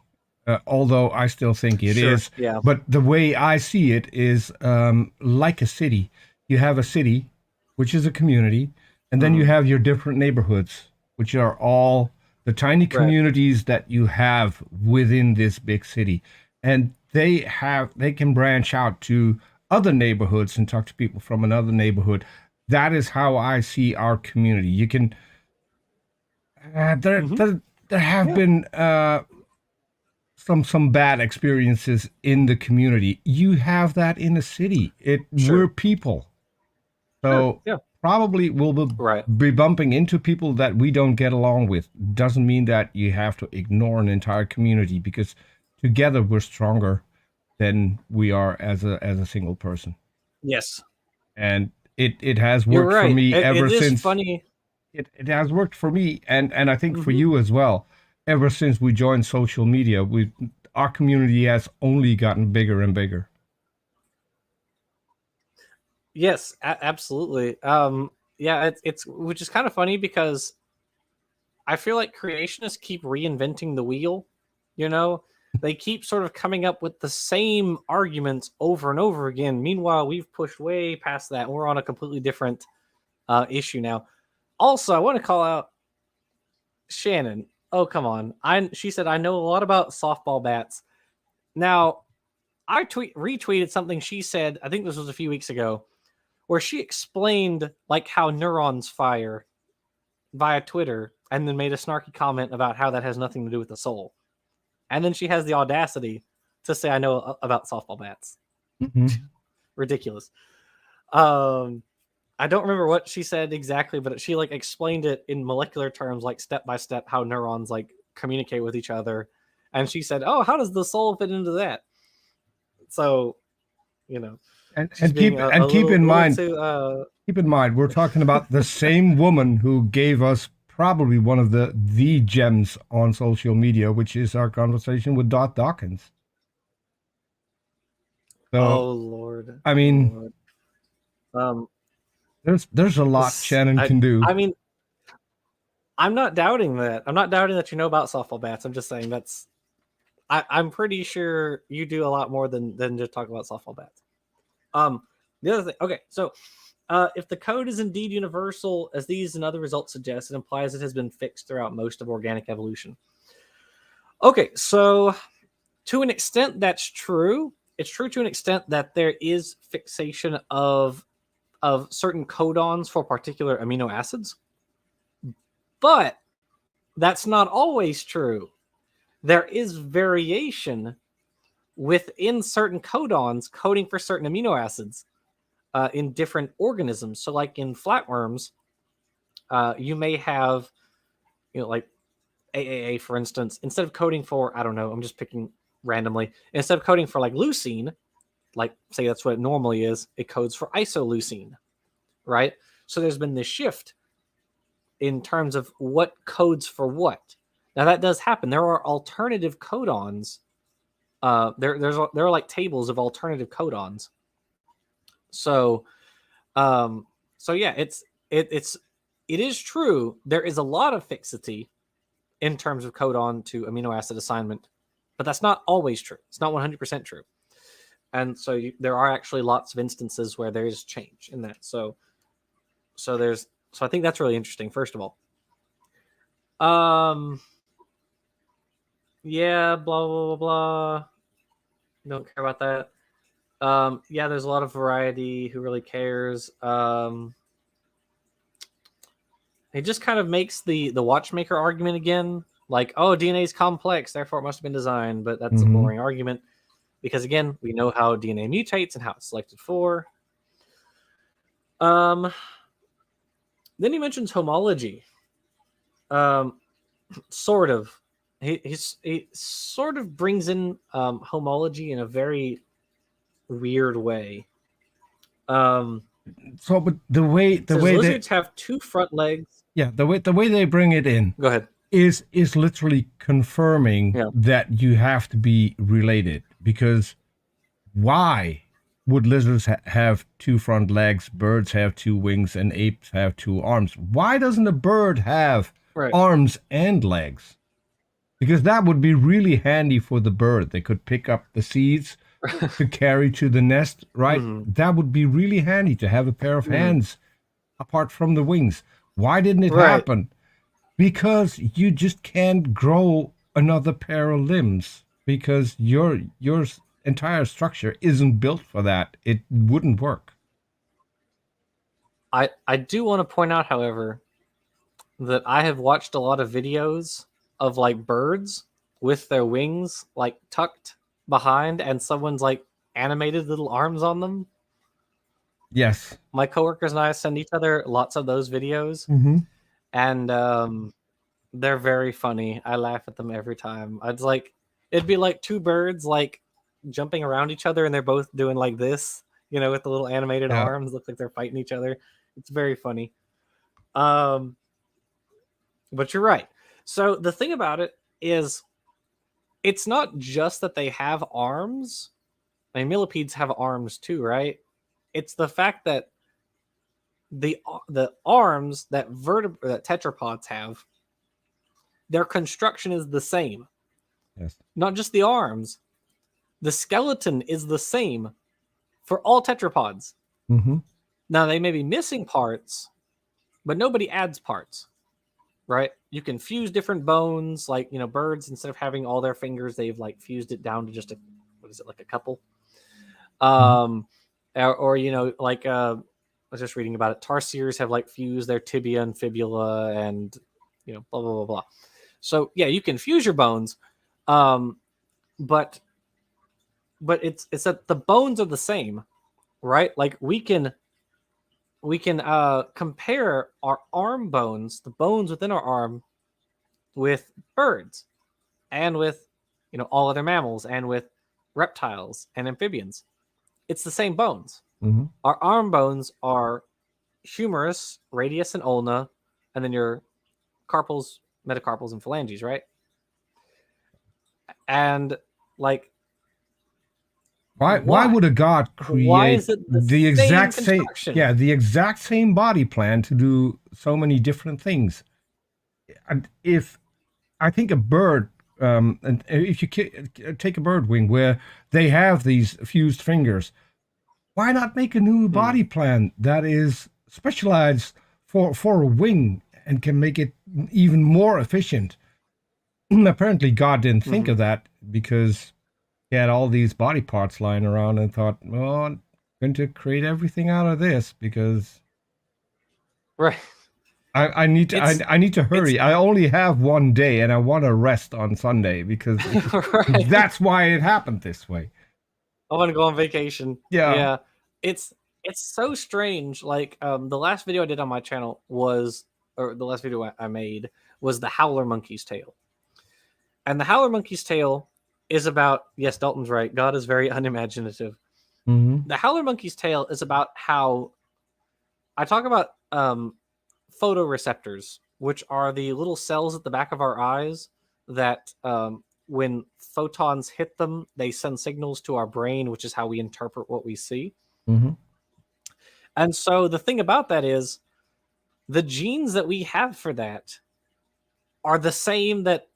although I still think it is. Yeah. But the way I see it is like a city. You have a city, which is a community, and then you have your different neighborhoods, which are all the tiny communities that you have within this big city. And they can branch out to other neighborhoods and talk to people from another neighborhood. That is how I see our community. You can there have been some bad experiences in the community. You have that in the city. We're people. So probably we'll be bumping into people that we don't get along with. Doesn't mean that you have to ignore an entire community, because together we're stronger than we are as a single person. Yes. And it has worked for me ever since. Funny. It has worked for me, and I think for you as well. Ever since we joined social media, our community has only gotten bigger and bigger. Yes, absolutely. Yeah, it's which is kind of funny, because I feel like creationists keep reinventing the wheel. They keep sort of coming up with the same arguments over and over again. Meanwhile, we've pushed way past that. We're on a completely different issue now. Also, I want to call out Shannon. Oh, come on. She said, I know a lot about softball bats. Now, I retweeted something she said, I think this was a few weeks ago, where she explained like how neurons fire via Twitter, and then made a snarky comment about how that has nothing to do with the soul. And then she has the audacity to say, "I know about softball bats." Mm-hmm. Ridiculous. I don't remember what she said exactly, but she like explained it in molecular terms, like step by step, how neurons like communicate with each other. And she said, "Oh, how does the soul fit into that?" So, you know, she's And being keep and keep in little mind too. keep in mind we're talking about the same woman who gave us probably one of the gems on social media, which is our conversation with Dot Dawkins. So Oh Lord. I Oh, mean, Lord. Um, there's a lot Shannon can do. I mean, I'm not doubting that. I'm not doubting that you know about softball bats. I'm just saying that's. I'm pretty sure you do a lot more than just talk about softball bats. The other thing. Okay, so if the code is indeed universal, as these and other results suggest, it implies it has been fixed throughout most of organic evolution. Okay, so to an extent, that's true. It's true to an extent that there is fixation of certain codons for particular amino acids, but that's not always true. There is variation within certain codons coding for certain amino acids in different organisms. So, like in flatworms, you may have, like AAA, for instance, instead of coding for, I don't know, I'm just picking randomly, instead of coding for like leucine, like say that's what it normally is, it codes for isoleucine, right? So there's been this shift in terms of what codes for what. Now that does happen. There are alternative codons. There are like tables of alternative codons. So, so yeah, it is true. There is a lot of fixity in terms of codon to amino acid assignment, but that's not always true. It's not 100% true. And so there are actually lots of instances where there is change in that. So I think that's really interesting. First of all, yeah, blah blah blah blah. Don't care about that. Yeah, there's a lot of variety. Who really cares? It just kind of makes the watchmaker argument again. Like, oh, DNA is complex, therefore it must have been designed. But that's a boring argument because, again, we know how DNA mutates and how it's selected for. Then he mentions homology. Sort of. He sort of brings in homology in a very weird way. So, but the way lizards have two front legs. Yeah, the way they bring it in. Go ahead. Is literally confirming that you have to be related, because why would lizards have two front legs, birds have two wings, and apes have two arms? Why doesn't a bird have arms and legs? Because that would be really handy for the bird. They could pick up the seeds to carry to the nest, right? That would be really handy to have a pair of hands apart from the wings. Why didn't it happen? Because you just can't grow another pair of limbs, because your entire structure isn't built for that. It wouldn't work. I do want to point out, however, that I have watched a lot of videos of like birds with their wings like tucked behind and someone's like animated little arms on them. Yes. My coworkers and I send each other lots of those videos. And they're very funny. I laugh at them every time. It'd be like two birds like jumping around each other and they're both doing like this, with the little animated arms. Look like they're fighting each other. It's very funny. But you're right. So the thing about it is, it's not just that they have arms. I mean, millipedes have arms too, right? It's the fact that the arms that tetrapods have, their construction is the same. Yes. Not just the arms. The skeleton is the same for all tetrapods. Now, they may be missing parts, but nobody adds parts, right? You can fuse different bones, like, birds, instead of having all their fingers, they've like fused it down to just like a couple. Or like was just reading about it. Tarsiers have like fused their tibia and fibula, and blah blah blah blah. So yeah, you can fuse your bones, but it's that the bones are the same, right? Like we can compare our arm bones, the bones within our arm, with birds, and with all other mammals, and with reptiles and amphibians. It's the same bones. Mm-hmm. Our arm bones are humerus, radius, and ulna, and then your carpals, metacarpals, and phalanges, right? And like, why would a god create the exact same the exact same body plan to do so many different things? If I think a bird, and if you take a bird wing where they have these fused fingers, why not make a new body plan that is specialized for a wing and can make it even more efficient? Apparently God didn't think of that, because he had all these body parts lying around and thought, well, I'm going to create everything out of this because I need to hurry. I only have one day and I want to rest on Sunday because that's why it happened this way. I want to go on vacation. Yeah. It's so strange. Like the last video I did on my channel the last video I made was the howler monkey's tail. And the howler monkey's tail is about, yes, Dalton's right, God is very unimaginative. Mm-hmm. The howler monkey's tail is about how I talk about photoreceptors, which are the little cells at the back of our eyes that when photons hit them, they send signals to our brain, which is how we interpret what we see. Mm-hmm. And so the thing about that is the genes that we have for that are the same that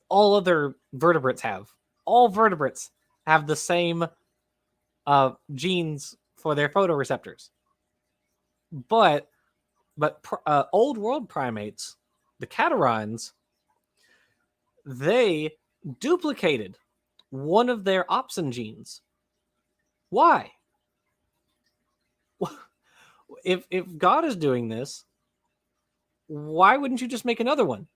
all other vertebrates have. All vertebrates have the same genes for their photoreceptors. But old world primates, the catarrhines, they duplicated one of their opsin genes. Why? If God is doing this, why wouldn't you just make another one?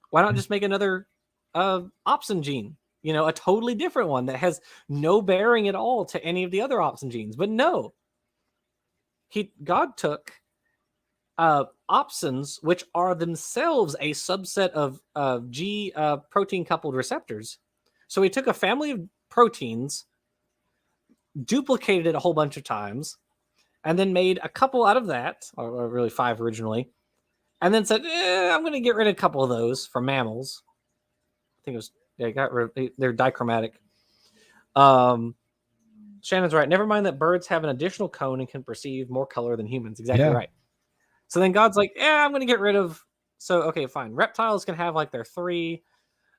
Why not just make another opsin gene? A totally different one that has no bearing at all to any of the other opsin genes. But no, God took opsins, which are themselves a subset of G protein coupled receptors. So he took a family of proteins, duplicated it a whole bunch of times, and then made a couple out of that, or really 5 originally, and then said, I'm going to get rid of a couple of those from mammals. I think it was, they're dichromatic. Shannon's right. Never mind that birds have an additional cone and can perceive more color than humans. Exactly right. So then God's like, I'm going to get rid of... So, okay, fine. Reptiles can have like their 3,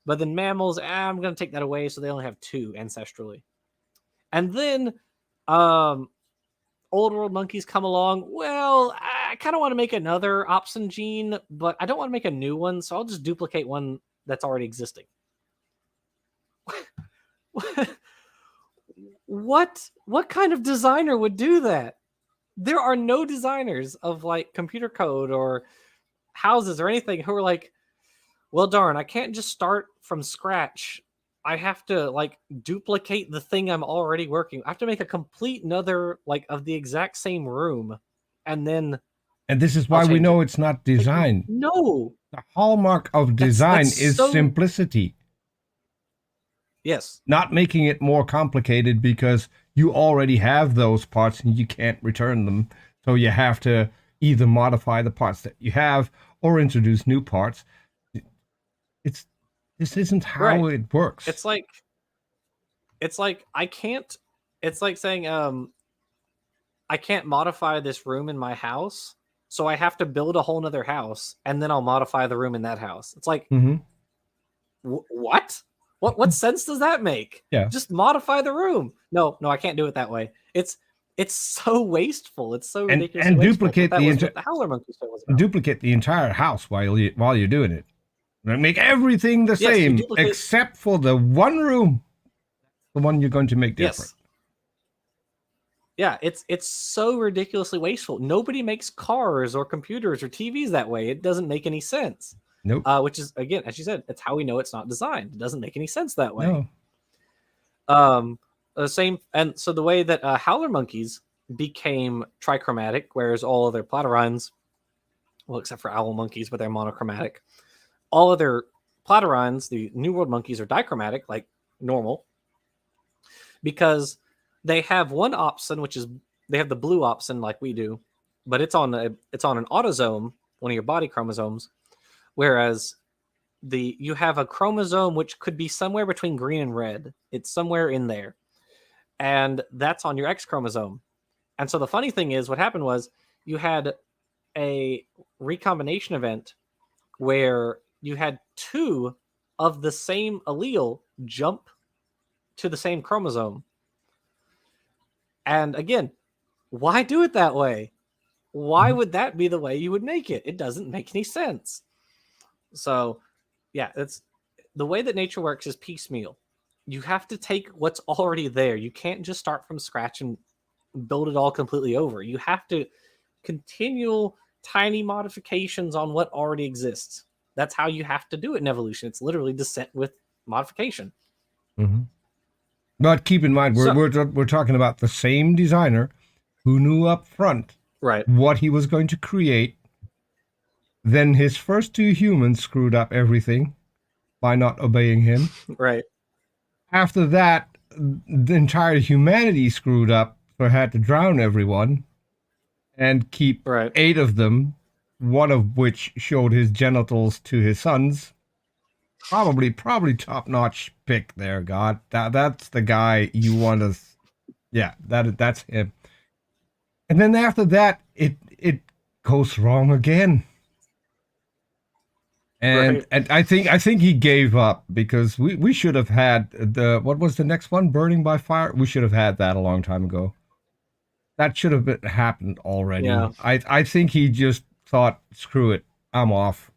but then mammals, I'm going to take that away so they only have 2 ancestrally. And then old world monkeys come along. Well, I kind of want to make another opsin gene, but I don't want to make a new one, so I'll just duplicate one that's already existing. What kind of designer would do that? There are no designers of like computer code or houses or anything who are like, well, darn, I can't just start from scratch. I have to like duplicate the thing I'm already working. I have to make a complete another like of the exact same room, and this is why we know it's not design. Like, no, the hallmark of design is simplicity. Yes, not making it more complicated because you already have those parts and you can't return them. So you have to either modify the parts that you have or introduce new parts. This isn't how it works. It's like I can't. It's like saying I can't modify this room in my house, so I have to build a whole nother house and then I'll modify the room in that house. It's like what? What sense does that make? Yeah, just modify the room. No, I can't do it that way. It's so wasteful. It's so ridiculous. And duplicate the howler monkey duplicate the entire house while you're doing it. Make everything the same except for the one room, the one you're going to make different. Yeah, it's so ridiculously wasteful. Nobody makes cars or computers or TVs that way. It doesn't make any sense. Nope. Which is, again, as you said, it's how we know it's not designed. It doesn't make any sense that way. No. The same, and so the way that howler monkeys became trichromatic, whereas all other platyrrhines, well, except for owl monkeys, but they're monochromatic. All other platyrrhines, the New World monkeys, are dichromatic, like normal, because they have one opsin, which is they have the blue opsin like we do, but it's on an autosome, one of your body chromosomes, whereas you have a chromosome which could be somewhere between green and red. It's somewhere in there, and that's on your X chromosome. And so the funny thing is, what happened was you had a recombination event where you had two of the same allele jump to the same chromosome. And again, why do it that way? Why would that be the way you would make it? It doesn't make any sense. So, yeah, it's the way that nature works is piecemeal. You have to take what's already there. You can't just start from scratch and build it all completely over. You have to continual tiny modifications on what already exists. That's how you have to do it in evolution. It's literally descent with modification. Mm-hmm. But keep in mind, we're talking about the same designer who knew up front what he was going to create. Then his first two humans screwed up everything by not obeying him. Right. After that, the entire humanity screwed up, so had to drown everyone and keep 8 of them, one of which showed his genitals to his sons. Probably top-notch pick there, God. That's the guy you want to... Yeah, that's him. And then after that, it goes wrong again. And I think he gave up because we should have had what was the next one? Burning by Fire? We should have had that a long time ago. That should have happened already. Yeah. I think he just thought, screw it, I'm off.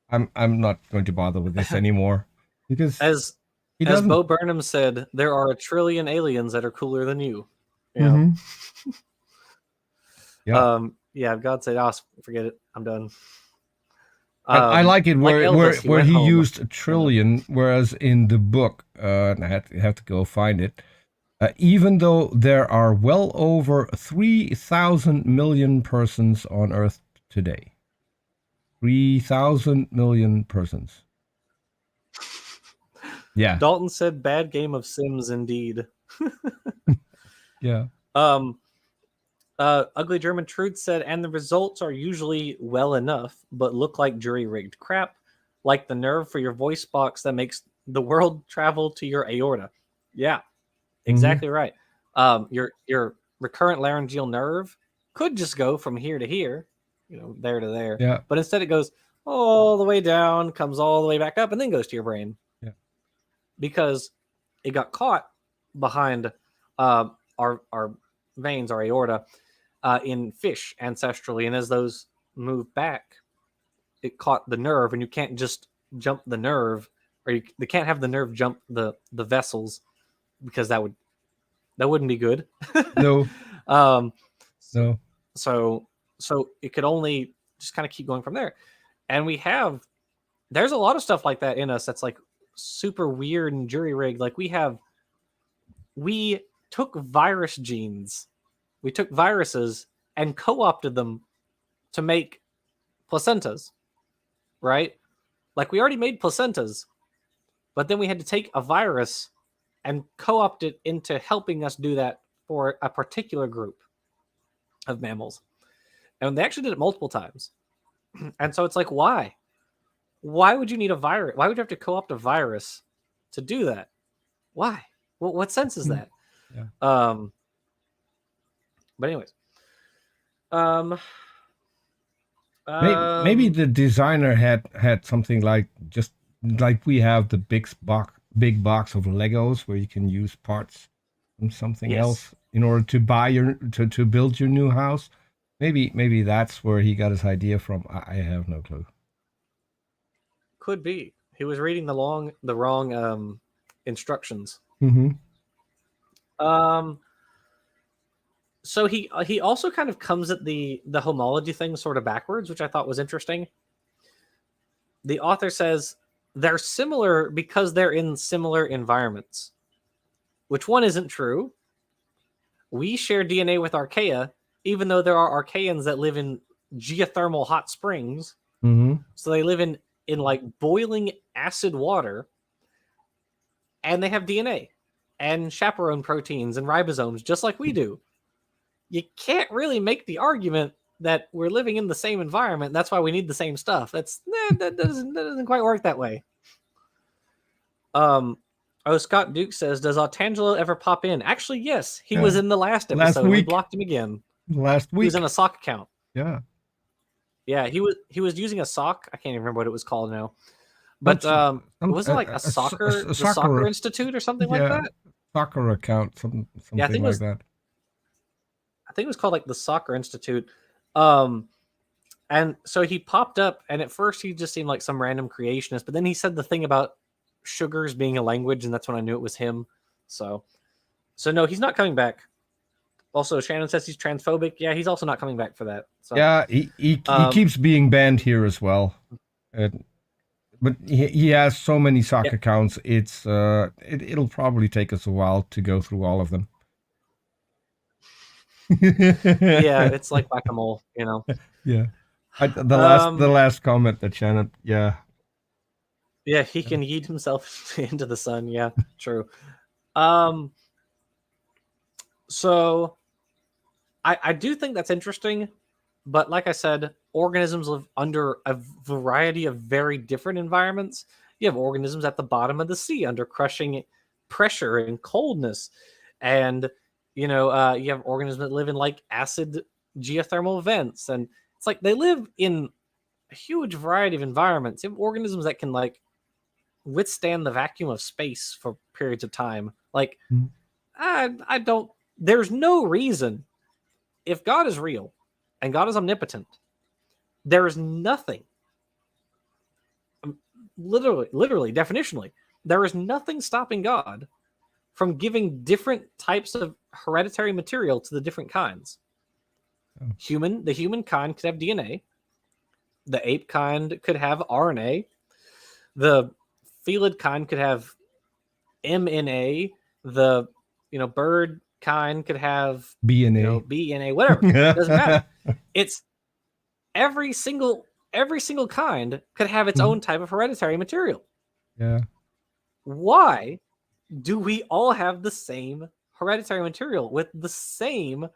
I'm not going to bother with this anymore. Because as Bo Burnham said, there are a trillion aliens that are cooler than you. Yeah. Mm-hmm. Yeah. God said, forget it. I'm done. I like it where he used a trillion, whereas in the book, and I have to go find it. Even though there are well over 3,000 million persons on Earth today. 3,000 million persons. Yeah. Dalton said, "Bad game of Sims, indeed." Yeah. Ugly German Truth said, and the results are usually well enough, but look like jury-rigged crap, like the nerve for your voice box that makes the world travel to your aorta. Yeah, exactly right. Your recurrent laryngeal nerve could just go from here to here, there to there. Yeah. But instead it goes all the way down, comes all the way back up, and then goes to your brain. Yeah. Because it got caught behind our veins, our aorta, in fish ancestrally, and as those move back, it caught the nerve, and you can't just jump the nerve, or they can't have the nerve jump the vessels, because that wouldn't be good. No. No. So it could only just kind of keep going from there, and there's a lot of stuff like that in us that's like super weird and jury rigged. Like we took virus genes. We took viruses and co-opted them to make placentas, right? Like we already made placentas, but then we had to take a virus and co-opt it into helping us do that for a particular group of mammals. And they actually did it multiple times. And so it's like, why? Why would you need a virus? Why would you have to co-opt a virus to do that? Why? Well, what sense is that? Yeah. But anyways, maybe the designer had something like just like we have the big box of Legos where you can use parts from something else in order to buy to build your new house. Maybe that's where he got his idea from. I have no clue. Could be he was reading the wrong instructions. Mm-hmm. So he also kind of comes at the homology thing sort of backwards, which I thought was interesting. The author says they're similar because they're in similar environments, which one isn't true. We share DNA with archaea, even though there are archaeans that live in geothermal hot springs. Mm-hmm. So they live in like boiling acid water, and they have DNA and chaperone proteins and ribosomes just like we do. You can't really make the argument that we're living in the same environment. That's why we need the same stuff. That doesn't quite work that way. Scott Duke says, does Otangelo ever pop in? Actually, yes. He was in the last episode. Last week. We blocked him again. Last week. He was in a sock account. Yeah. Yeah, he was using a sock. I can't even remember what it was called now. But was it like the Soccer Institute or something like that? Soccer account, something yeah, I think like that. I think it was called like the Soccer Institute. And so he popped up, and at first he just seemed like some random creationist, but then he said the thing about sugars being a language, and that's when I knew it was him. So no, he's not coming back. Also, Shannon says he's transphobic. Yeah, he's also not coming back for that. So, yeah, he keeps being banned here as well. But he has so many sock accounts. It's it'll probably take us a while to go through all of them. Yeah, it's like whack-a-mole, you know. Yeah, the last comment that Shannon. Yeah, he can yeet himself into the sun. Yeah, true. So I do think that's interesting, but like I said, organisms live under a variety of very different environments. You have organisms at the bottom of the sea under crushing pressure and coldness, and you have organisms that live in like acid geothermal vents, and it's like they live in a huge variety of environments. You have organisms that can like withstand the vacuum of space for periods of time. Like, I don't. There's no reason, if God is real and God is omnipotent, there is nothing. Literally, definitionally, there is nothing stopping God from giving different types of hereditary material to the different kinds. The human kind could have DNA. The ape kind could have RNA. The felid kind could have mNA. The bird kind could have BNA, BNA, whatever. It doesn't matter. It's every single kind could have its own type of hereditary material. Yeah. Why do we all have the same hereditary material with the same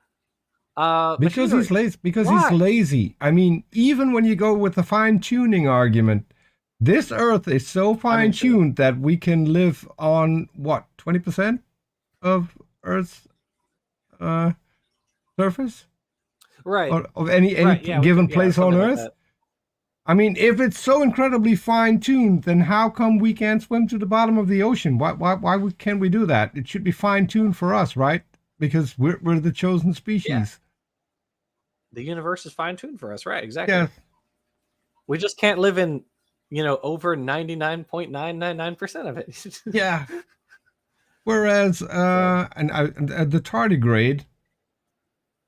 because machinery? he's lazy. Because he's lazy. I mean, even when you go with the fine-tuning argument, this Earth is so fine-tuned that we can live on what, 20% of Earth's surface, right? Of any given place on Earth. Like, I mean, if it's so incredibly fine-tuned, then how come we can't swim to the bottom of the ocean? Why can't we do that? It should be fine-tuned for us, right? Because we're the chosen species. Yeah. The universe is fine-tuned for us, right? Exactly. Yeah. We just can't live in, over 99.999% of it. Yeah. Whereas, the tardigrade,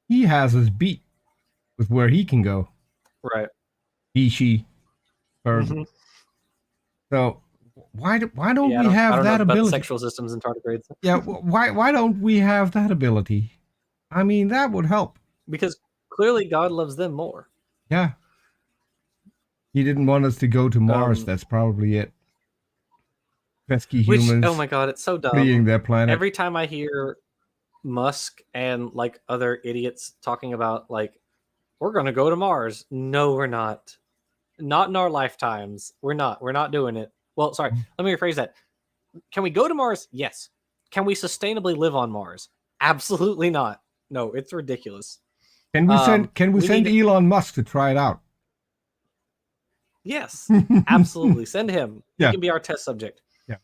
he has his beat with where he can go. Right. He, she, her. Mm-hmm. So why don't we have that ability? About sexual systems in tardigrades. Yeah. Why don't we have that ability? I mean, that would help. Because clearly God loves them more. Yeah. He didn't want us to go to Mars. That's probably it. Pesky humans. Oh my God, it's so dumb. Fleeing their planet. Every time I hear Musk and like other idiots talking about like, we're going to go to Mars. No, we're not. Not in our lifetimes. We're not doing it. Well, sorry. Let me rephrase that. Can we go to Mars? Yes. Can we sustainably live on Mars? Absolutely not. No, it's ridiculous. Can we send Elon Musk to try it out? Yes, absolutely. Send him. He can be our test subject. Yeah.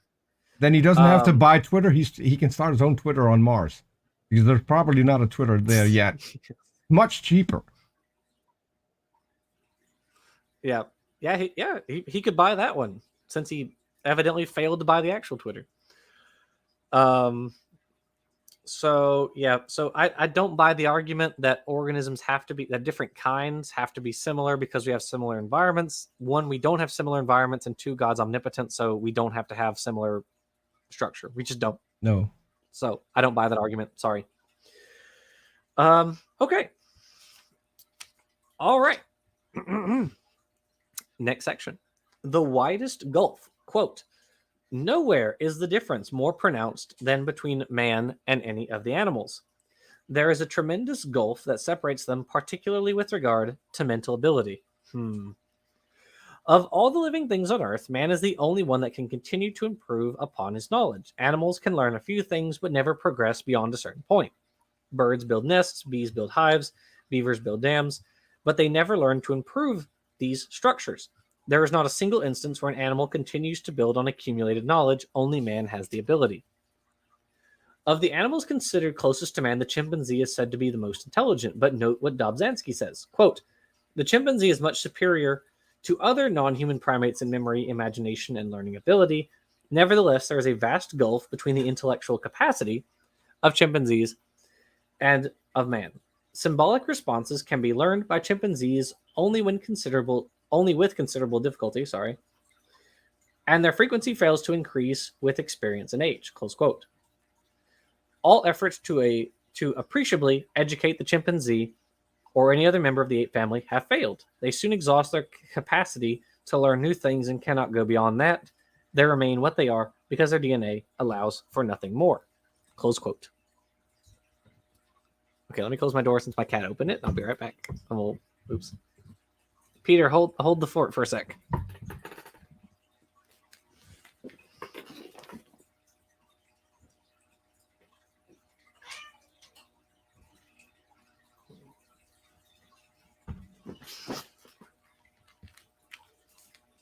Then he doesn't have to buy Twitter. He can start his own Twitter on Mars, because there's probably not a Twitter there yet. Much cheaper. Yeah. He could buy that one, since he evidently failed to buy the actual Twitter. So yeah, so I don't buy the argument that organisms have to be, that different kinds have to be similar because we have similar environments. One, we don't have similar environments, and two, God's omnipotent, so we don't have to have similar structure. We just don't. No. So I don't buy that argument. Sorry. Okay. All right. Next section. The widest gulf. Quote, nowhere is the difference more pronounced than between man and any of the animals. There is a tremendous gulf that separates them, particularly with regard to mental ability. Of all the living things on Earth, man is the only one that can continue to improve upon his knowledge. Animals can learn a few things, but never progress beyond a certain point. Birds build nests, bees build hives, beavers build dams, but they never learn to improve these structures. There is not a single instance where an animal continues to build on accumulated knowledge. Only man has the ability. Of the animals considered closest to man, the chimpanzee is said to be the most intelligent, but note what Dobzhansky says. Quote, the chimpanzee is much superior to other non-human primates in memory, imagination, and learning ability. Nevertheless, there is a vast gulf between the intellectual capacity of chimpanzees and of man. Symbolic responses can be learned by chimpanzees only with considerable difficulty, and their frequency fails to increase with experience and age. Close quote. All efforts to appreciably educate the chimpanzee or any other member of the ape family have failed. They soon exhaust their capacity to learn new things and cannot go beyond that. They remain what they are because their DNA allows for nothing more. Close quote. Okay, let me close my door since my cat opened it. I'll be right back. Oops. Peter, hold the fort for a sec.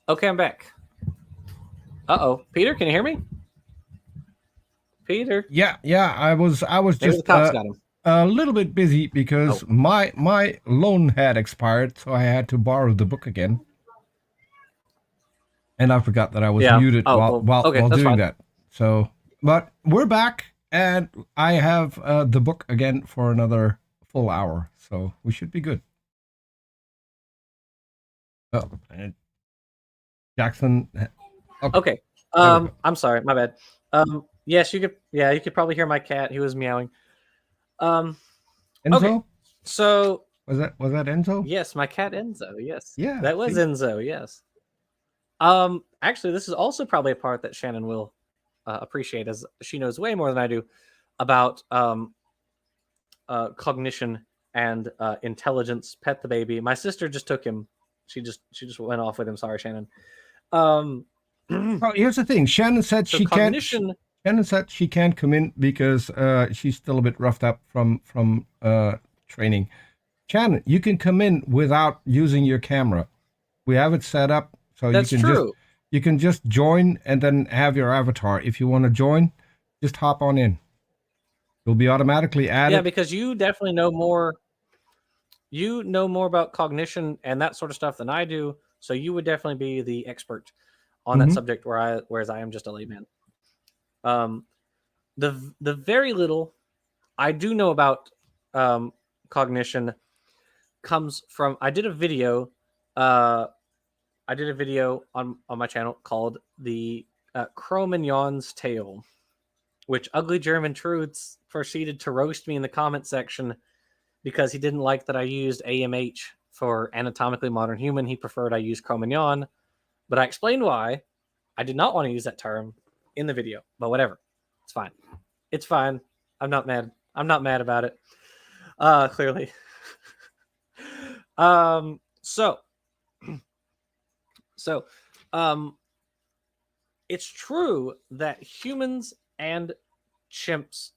Okay, I'm back. Uh-oh. Peter, can you hear me? Peter? Yeah. I was Maybe just the cops got him. a little bit busy because my loan had expired, so I had to borrow the book again. And I forgot that I was muted while doing that. So, but we're back, and I have the book again for another full hour, so we should be good. Oh, and Jackson. Okay. I'm sorry, my bad. Yes, you could probably hear my cat. He was meowing. Enzo? Okay. So was that Enzo? Yes, my cat Enzo. Yes. Yeah. That was Enzo, yes. Actually, this is also probably a part that Shannon will appreciate, as she knows way more than I do about cognition and intelligence. Pet the baby. My sister just took him. She just went off with him. Sorry, Shannon. Well, here's the thing. Shannon said she can't. Shannon said she can't come in because she's still a bit roughed up from training. Shannon, you can come in without using your camera. We have it set up so you can just join and then have your avatar. If you want to join, just hop on in. You'll be automatically added. Yeah, because you definitely know more. You know more about cognition and that sort of stuff than I do, so you would definitely be the expert on that subject, whereas I am just a layman. The very little I do know about cognition comes from, I did a video on my channel called the Cro-Magnon's Tale, which Ugly German Truths proceeded to roast me in the comment section because he didn't like that I used AMH for anatomically modern human. He preferred I use Cro-Magnon, but I explained why I did not want to use that term in the video. But whatever, it's fine. It's fine. I'm not mad. I'm not mad about it. Clearly. It's true that humans and chimps.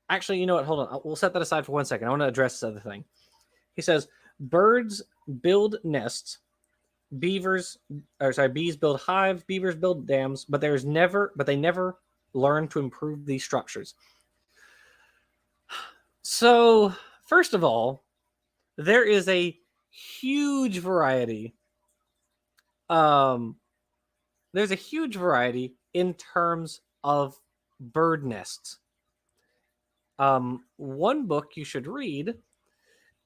Actually, you know what? Hold on. We'll set that aside for 1 second. I want to address this other thing. He says birds build nests, bees build hives, beavers build dams, but they never learn to improve these structures. So, first of all, there is a huge variety. There's a huge variety in terms of bird nests. One book you should read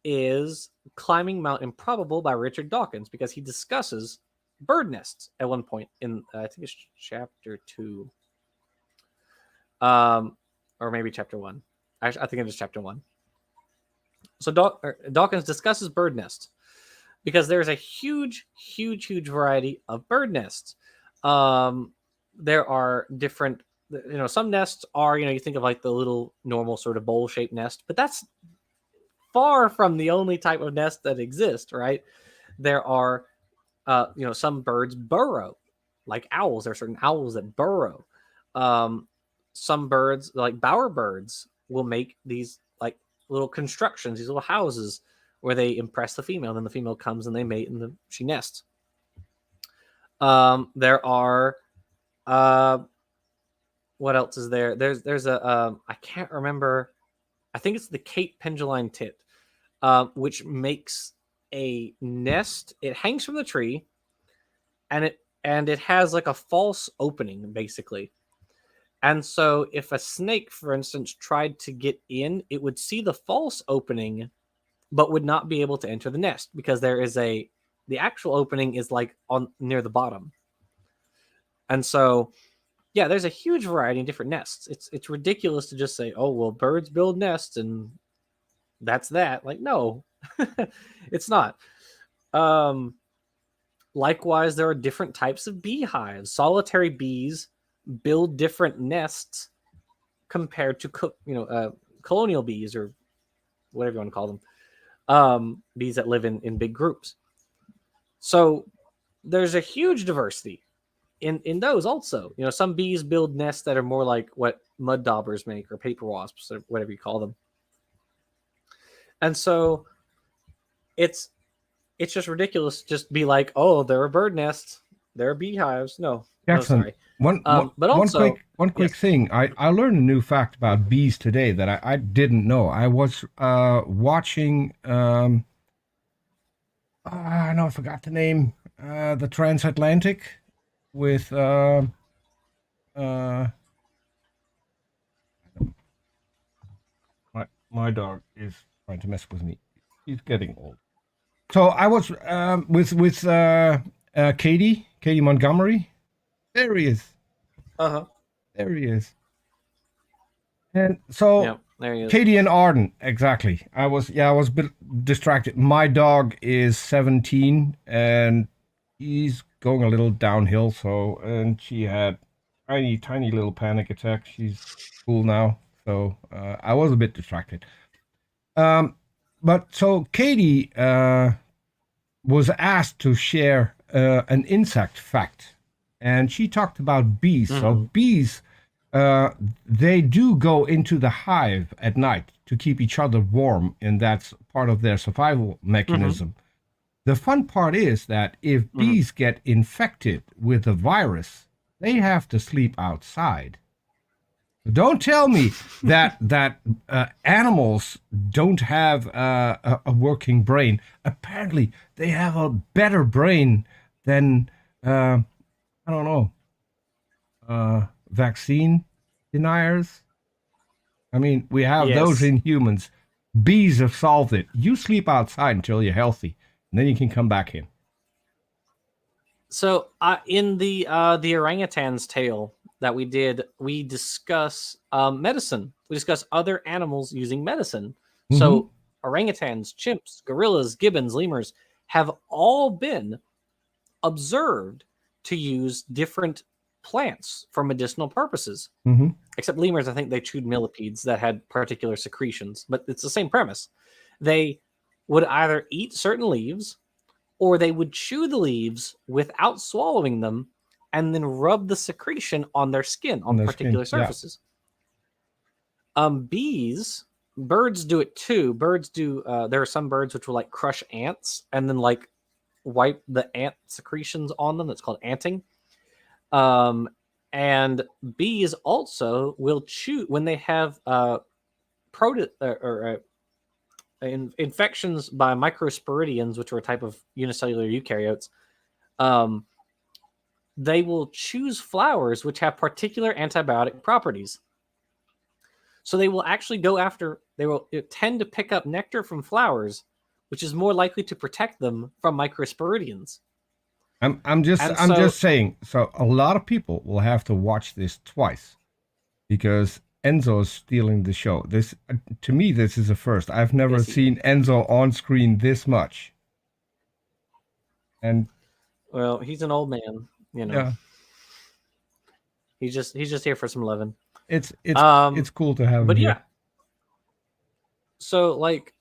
is Climbing Mount Improbable by Richard Dawkins, because he discusses bird nests at one point in, I think it's chapter 2. Or maybe chapter 1. I think it is chapter 1. So Dawkins discusses bird nests because there's a huge variety of bird nests. There are different, some nests are, you think of like the little normal sort of bowl-shaped nest, but that's far from the only type of nest that exists, right? There are, some birds burrow, like owls. There are certain owls that burrow. Some birds, like bowerbirds, will make these like little constructions, these little houses where they impress the female. Then the female comes and they mate, and she nests. There are, what else is there? There's a, I can't remember. I think it's the Cape Penduline tit, which makes a nest. It hangs from the tree, and it has like a false opening, basically. And so if a snake, for instance, tried to get in, it would see the false opening, but would not be able to enter the nest, because the actual opening is like on near the bottom. And so, yeah, there's a huge variety of different nests. It's ridiculous to just say, oh, well, birds build nests and that's that. Like, no, it's not. Likewise, there are different types of beehives. Solitary bees build different nests compared to colonial bees, or whatever you want to call them, bees that live in big groups. So there's a huge diversity in those also. Some bees build nests that are more like what mud daubers make, or paper wasps, or whatever you call them. And so it's just ridiculous to just be like, oh, there are bird nests, there are beehives. No, Jackson, sorry. But also, one quick thing. I learned a new fact about bees today that I didn't know. I was watching. I forgot the name. The Transatlantic with my dog is trying to mess with me. He's getting old. So I was with Katie Montgomery. There he is. There he is. And so, yeah, there he is. Katie and Arden, exactly. I was a bit distracted. My dog is 17 and he's going a little downhill. So, and she had tiny little panic attack. She's cool now. So I was a bit distracted. But so Katie was asked to share an insect fact, and she talked about bees. Mm-hmm. So bees, they do go into the hive at night to keep each other warm, and that's part of their survival mechanism. Mm-hmm. The fun part is that if bees get infected with a virus, they have to sleep outside. Don't tell me that animals don't have a working brain. Apparently, they have a better brain than vaccine deniers. I mean, we have those in humans. Bees have solved it. You sleep outside until you're healthy, and then you can come back in. So, in the orangutan's tale that we did, we discuss medicine. We discuss other animals using medicine. Mm-hmm. So orangutans, chimps, gorillas, gibbons, lemurs have all been observed to use different plants for medicinal purposes. Mm-hmm. Except lemurs, I think they chewed millipedes that had particular secretions, but it's the same premise. They would either eat certain leaves, or they would chew the leaves without swallowing them, and then rub the secretion on their skin, on particular surfaces. Yeah. Birds do it too. Birds do. There are some birds which will like crush ants and then like wipe the ant secretions on them. That's called anting. And bees also will chew when they have infections by microsporidians, which are a type of unicellular eukaryotes. They will choose flowers which have particular antibiotic properties. So they will actually they will tend to pick up nectar from flowers, which is more likely to protect them from microsporidians. I'm just saying. So a lot of people will have to watch this twice because Enzo is stealing the show. This to me, this is a first. I've never seen Enzo on screen this much. And well, he's an old man, you know. Yeah. He's just here for some loving. It's cool to have him. But here. Yeah. So like,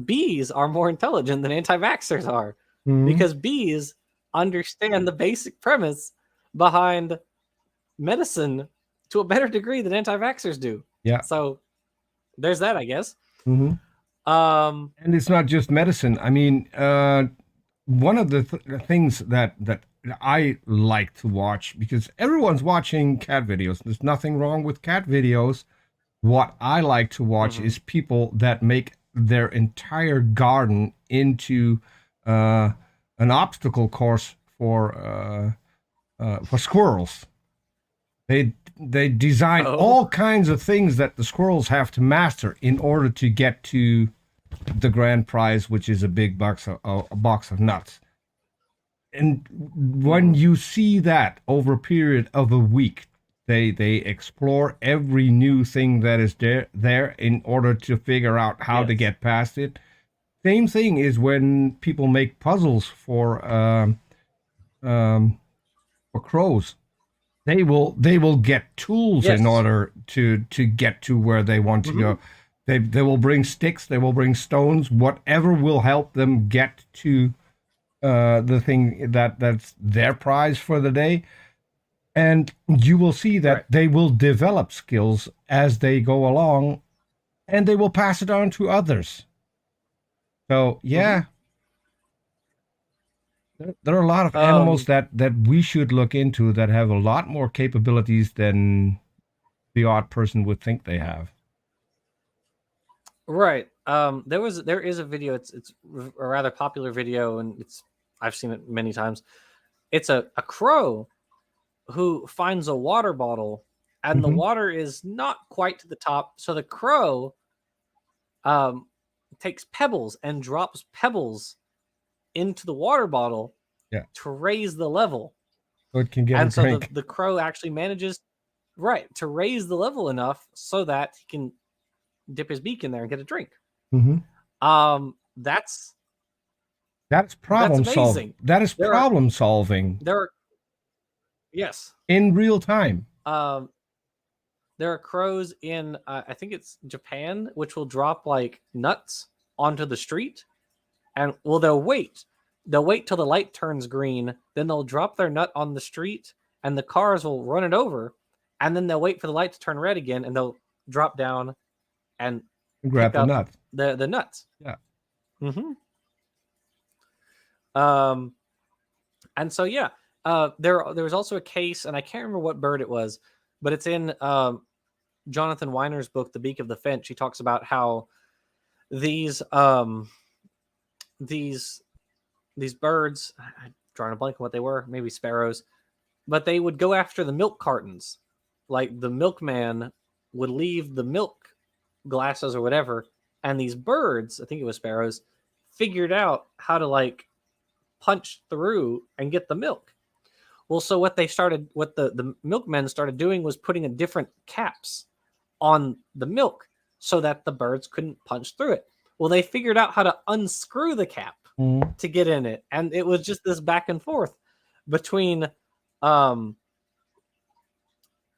bees are more intelligent than anti-vaxxers are, because bees understand the basic premise behind medicine to a better degree than anti-vaxxers do. Yeah. So there's that, I guess. And it's not just medicine. I mean, one of the things that I like to watch, because everyone's watching cat videos. There's nothing wrong with cat videos. What I like to watch is people that make their entire garden into an obstacle course for squirrels. They design all kinds of things that the squirrels have to master in order to get to the grand prize, which is a big box of nuts. And when you see that over a period of a week, they explore every new thing that is there in order to figure out how to get past it. Same thing is when people make puzzles for crows. They will get tools in order to get to where they want to go. They will bring sticks, they will bring stones, whatever will help them get to the thing that's their prize for the day. And you will see that they will develop skills as they go along, and they will pass it on to others. So there are a lot of animals that we should look into that have a lot more capabilities than the odd person would think they have. Right. There is a video. It's a rather popular video, and I've seen it many times. It's a crow who finds a water bottle, and the water is not quite to the top. So the crow takes pebbles and drops pebbles into the water bottle to raise the level. So it can get a drink. So the crow actually manages to raise the level enough so that he can dip his beak in there and get a drink. That's problem solving. That is problem solving. In real time. There are crows in I think it's Japan, which will drop like nuts onto the street, and they'll wait till the light turns green, then they'll drop their nut on the street, and the cars will run it over, and then they'll wait for the light to turn red again, and they'll drop down and grab the nuts. The nuts. Yeah. And so there was also a case, and I can't remember what bird it was, but it's in Jonathan Weiner's book, The Beak of the Finch. He talks about how these birds, I'm drawing a blank on what they were, maybe sparrows, but they would go after the milk cartons. Like the milkman would leave the milk glasses or whatever, and these birds, I think it was sparrows, figured out how to like punch through and get the milk. Well, so what the milkmen started doing was putting a different caps on the milk so that the birds couldn't punch through it. Well, they figured out how to unscrew the cap to get in it, and it was just this back and forth between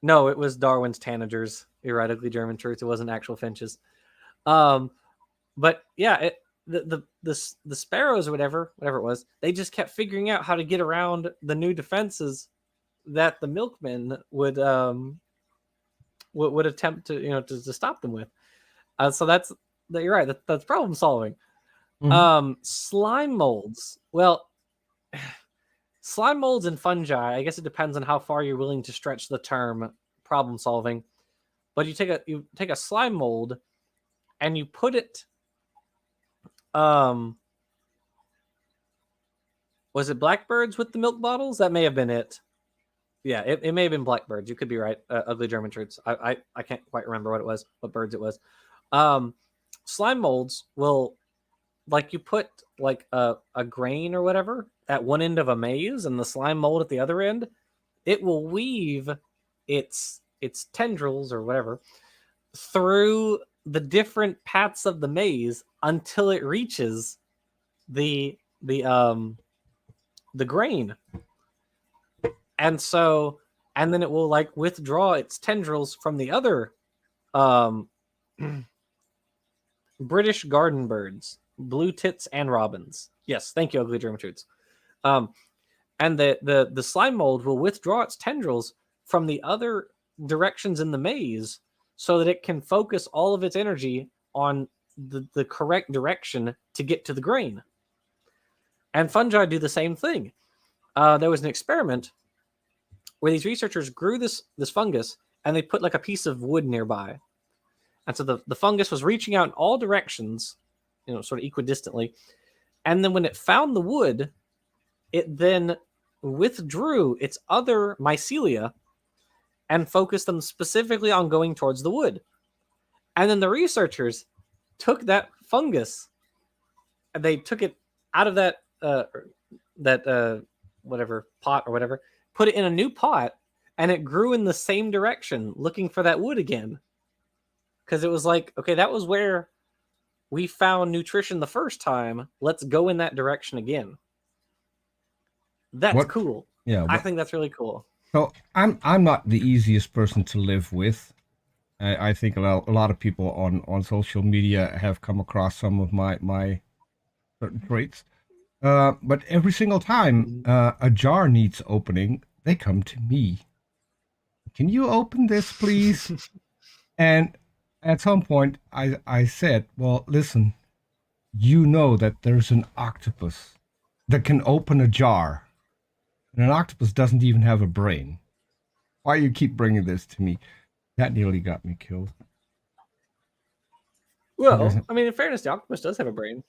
no, it was Darwin's tanagers, erratically German truth. It wasn't actual finches. But yeah, the sparrows or whatever it was, they just kept figuring out how to get around the new defenses that the milkmen would attempt to to stop them with. So you're right. That's problem solving. Slime molds. Well, slime molds and fungi, I guess it depends on how far you're willing to stretch the term problem solving. But you take a slime mold and you put it. Was it blackbirds with the milk bottles? That may have been it. Yeah, it may have been blackbirds. You could be right. Ugly German shirts. I can't quite remember what birds it was. Slime molds will, like, you put like a grain or whatever at one end of a maze and the slime mold at the other end. It will weave its tendrils or whatever through the different paths of the maze until it reaches the grain. And so, and then it will like withdraw its tendrils from the other British garden birds, blue tits and robins. Yes, thank you, ugly German shoots. And the slime mold will withdraw its tendrils from the other directions in the maze so that it can focus all of its energy on the correct direction to get to the grain. And fungi do the same thing. There was an experiment where these researchers grew this fungus and they put like a piece of wood nearby. And so the fungus was reaching out in all directions, sort of equidistantly. And then when it found the wood, it then withdrew its other mycelia and focused them specifically on going towards the wood. And then the researchers took that fungus and they took it out of that whatever pot or whatever, put it in a new pot, and it grew in the same direction, looking for that wood again. Because it was like, okay, that was where we found nutrition the first time. Let's go in that direction again. That's cool. Yeah, I think that's really cool. So I'm not the easiest person to live with. I think a lot of people on social media have come across some of my certain traits. But every single time a jar needs opening, they come to me. Can you open this, please? And at some point, I said, well, listen, you know that there's an octopus that can open a jar. And an octopus doesn't even have a brain. Why you keep bringing this to me? That nearly got me killed. Well, I mean, in fairness, the octopus does have a brain.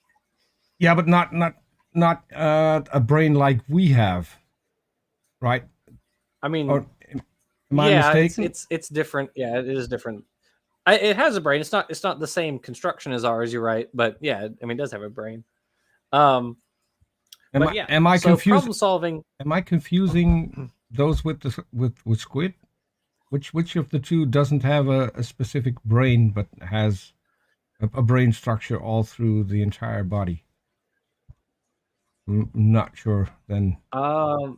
Yeah, but not a brain like we have, right? I mean, am I mistaken? It's different. Yeah, it is different. It has a brain. It's not the same construction as ours. You're right, but yeah, I mean, it does have a brain. Am I confused? Problem solving. Am I confusing those with squid? Which of the two doesn't have a specific brain but has a brain structure all through the entire body? I'm not sure then. I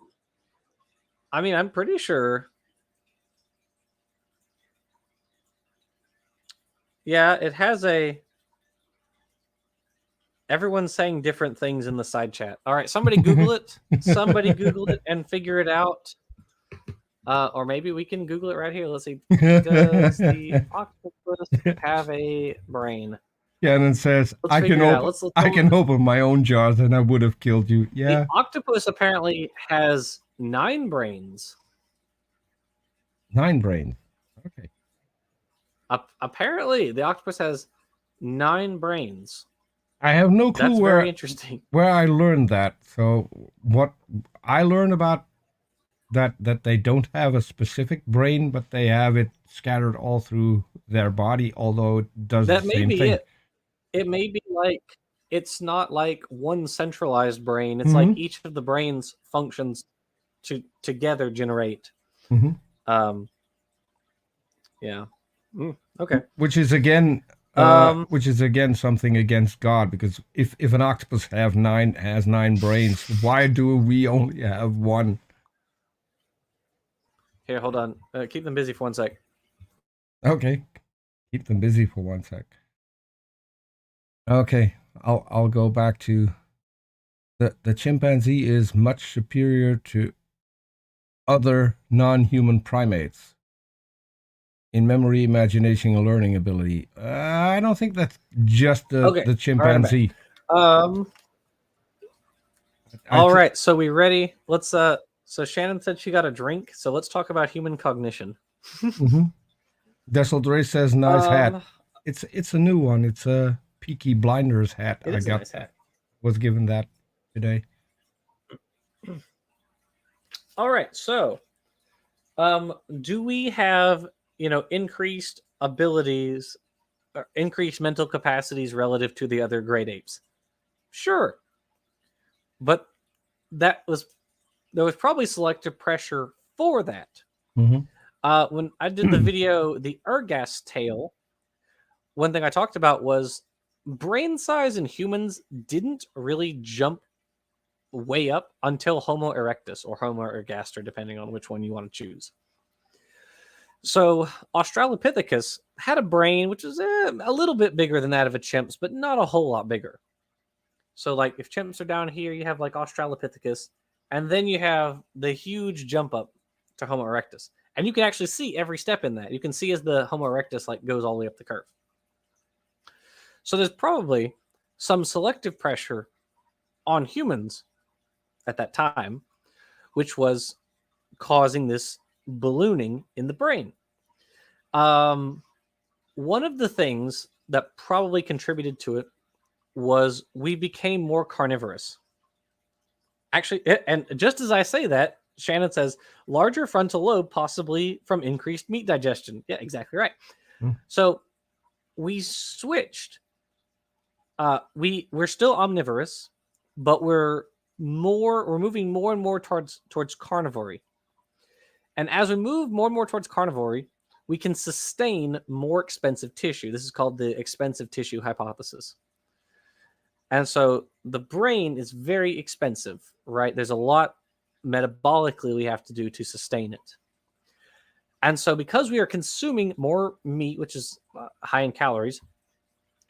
mean, I'm pretty sure. Yeah, it has a. Everyone's saying different things in the side chat. All right, somebody Google it. Somebody Google it and figure it out. Or maybe we can Google it right here. Let's see. Does the octopus have a brain? Yeah, and it says, I can open my own jar, then I would have killed you. Yeah. The octopus apparently has 9 brains. 9 brains. Okay. Apparently, the octopus has 9 brains. I have no clue very interesting. Where I learned that. So what I learned about that they don't have a specific brain, but they have it scattered all through their body, although it does the same thing. It may be like, it's not like one centralized brain. It's like each of the brains functions to together generate. Yeah. Okay. Which is again something against God, because if an octopus has 9 brains, why do we only have 1? Here, hold on. Keep them busy for 1 sec. Okay, keep them busy for 1 sec. Okay, I'll go back to the chimpanzee is much superior to other non-human primates in memory, imagination, and learning ability. I don't think that's just the chimpanzee. All right, so we ready? Let's so Shannon said she got a drink, so let's talk about human cognition. Desaldre says nice hat. It's a new one. It's a Peaky Blinders hat. It is a nice hat. Was given that today. All right, so Do we have, increased abilities or increased mental capacities relative to the other great apes? Sure. But that was there was probably selective pressure for that. Mm-hmm. When I did the video, the Ergas tale, one thing I talked about was brain size in humans didn't really jump way up until Homo erectus or Homo ergaster, depending on which one you want to choose. So Australopithecus had a brain which is a little bit bigger than that of a chimp's, but not a whole lot bigger. So like if chimps are down here, you have like Australopithecus, and then you have the huge jump up to Homo erectus. And you can actually see every step in that. You can see as the Homo erectus like goes all the way up the curve. So there's probably some selective pressure on humans at that time, which was causing this ballooning in the brain. One of the things that probably contributed to it was we became more carnivorous. Actually, and just as I say that, Shannon says larger frontal lobe, possibly from increased meat digestion. Yeah, exactly right. So we switched. We're still omnivorous, but we're moving more and more towards carnivory. And as we move more and more towards carnivory, we can sustain more expensive tissue. This is called the expensive tissue hypothesis. And so the brain is very expensive, right? There's a lot metabolically we have to do to sustain it. And so because we are consuming more meat, which is high in calories,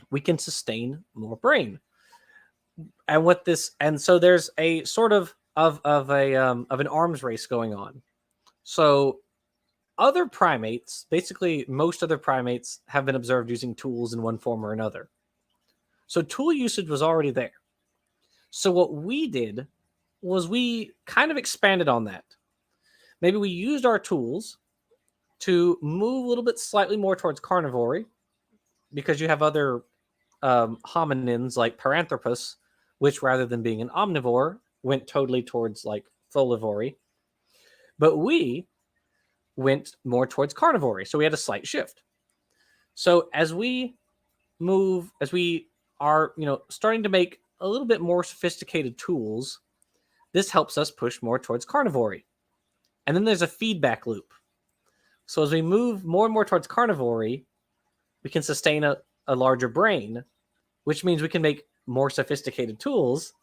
we can sustain more brain. And so there's a sort of an arms race going on. So other primates, basically most other primates, have been observed using tools in one form or another. So tool usage was already there. So what we did was we kind of expanded on that. Maybe we used our tools to move a little bit slightly more towards carnivory, because you have other hominins like Paranthropus, which rather than being an omnivore, went totally towards like folivory. But we went more towards carnivory. So we had a slight shift. So as we are, starting to make a little bit more sophisticated tools, this helps us push more towards carnivory. And then there's a feedback loop. So as we move more and more towards carnivory, we can sustain a larger brain, which means we can make more sophisticated tools,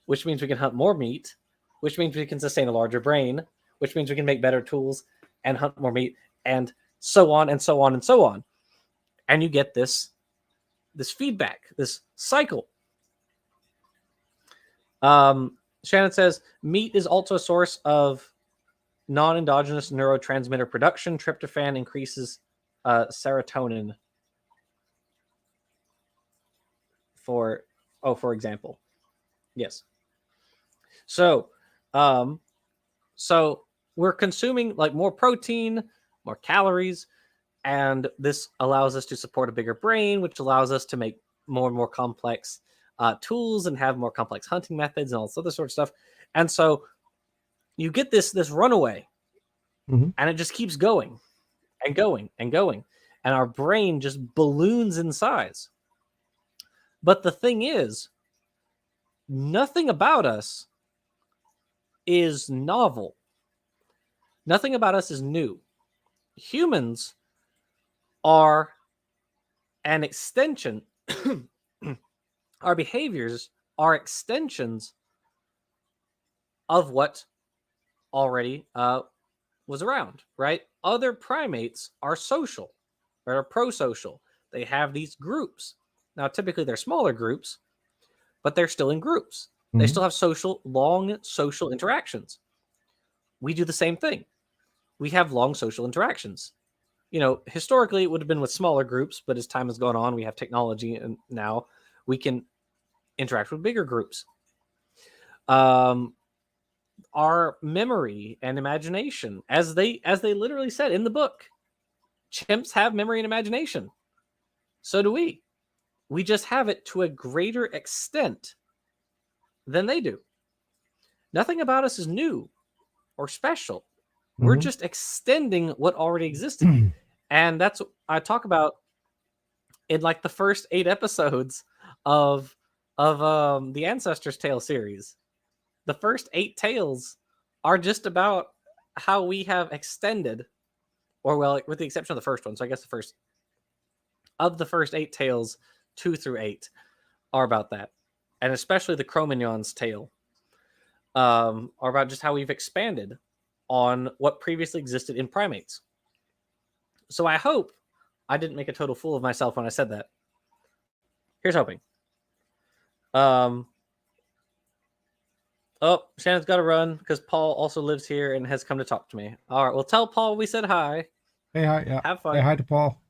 which means we can hunt more meat, which means we can sustain a larger brain, which means we can make better tools and hunt more meat, and so on and so on and so on. And you get this feedback, this cycle. Shannon says meat is also a source of non-endogenous neurotransmitter production. Tryptophan increases serotonin. For example, yes. So we're consuming like more protein, more calories, and this allows us to support a bigger brain, which allows us to make more and more complex tools and have more complex hunting methods and all this other sort of stuff. And so you get this runaway, and it just keeps going and going and going, and our brain just balloons in size. But the thing is, nothing about us is novel. Nothing about us is new. Humans are an extension. Our behaviors are extensions of what already was around, right? Other primates are social, or are pro-social. They have these groups. Now, typically they're smaller groups, but they're still in groups. They still have long social interactions. We do the same thing. We have long social interactions. Historically it would have been with smaller groups, but as time has gone on, we have technology, and now we can interact with bigger groups. Our memory and imagination, as they literally said in the book, chimps have memory and imagination. So do we. We just have it to a greater extent than they do. Nothing about us is new or special. We're just extending what already existed. And that's what I talk about in like the first 8 episodes of the Ancestors Tale series. The first 8 tales are just about how we have extended, or well, with the exception of the first one. So I guess the first 8 tales, 2 through 8, are about that, and especially the Cro-Magnon's tale are about just how we've expanded on what previously existed in primates. So I hope I didn't make a total fool of myself when I said that. Here's hoping. Oh, Shannon's got to run because Paul also lives here and has come to talk to me. All right, well, tell Paul we said hi. Hey, hi. Yeah. Have fun. Say hi to Paul.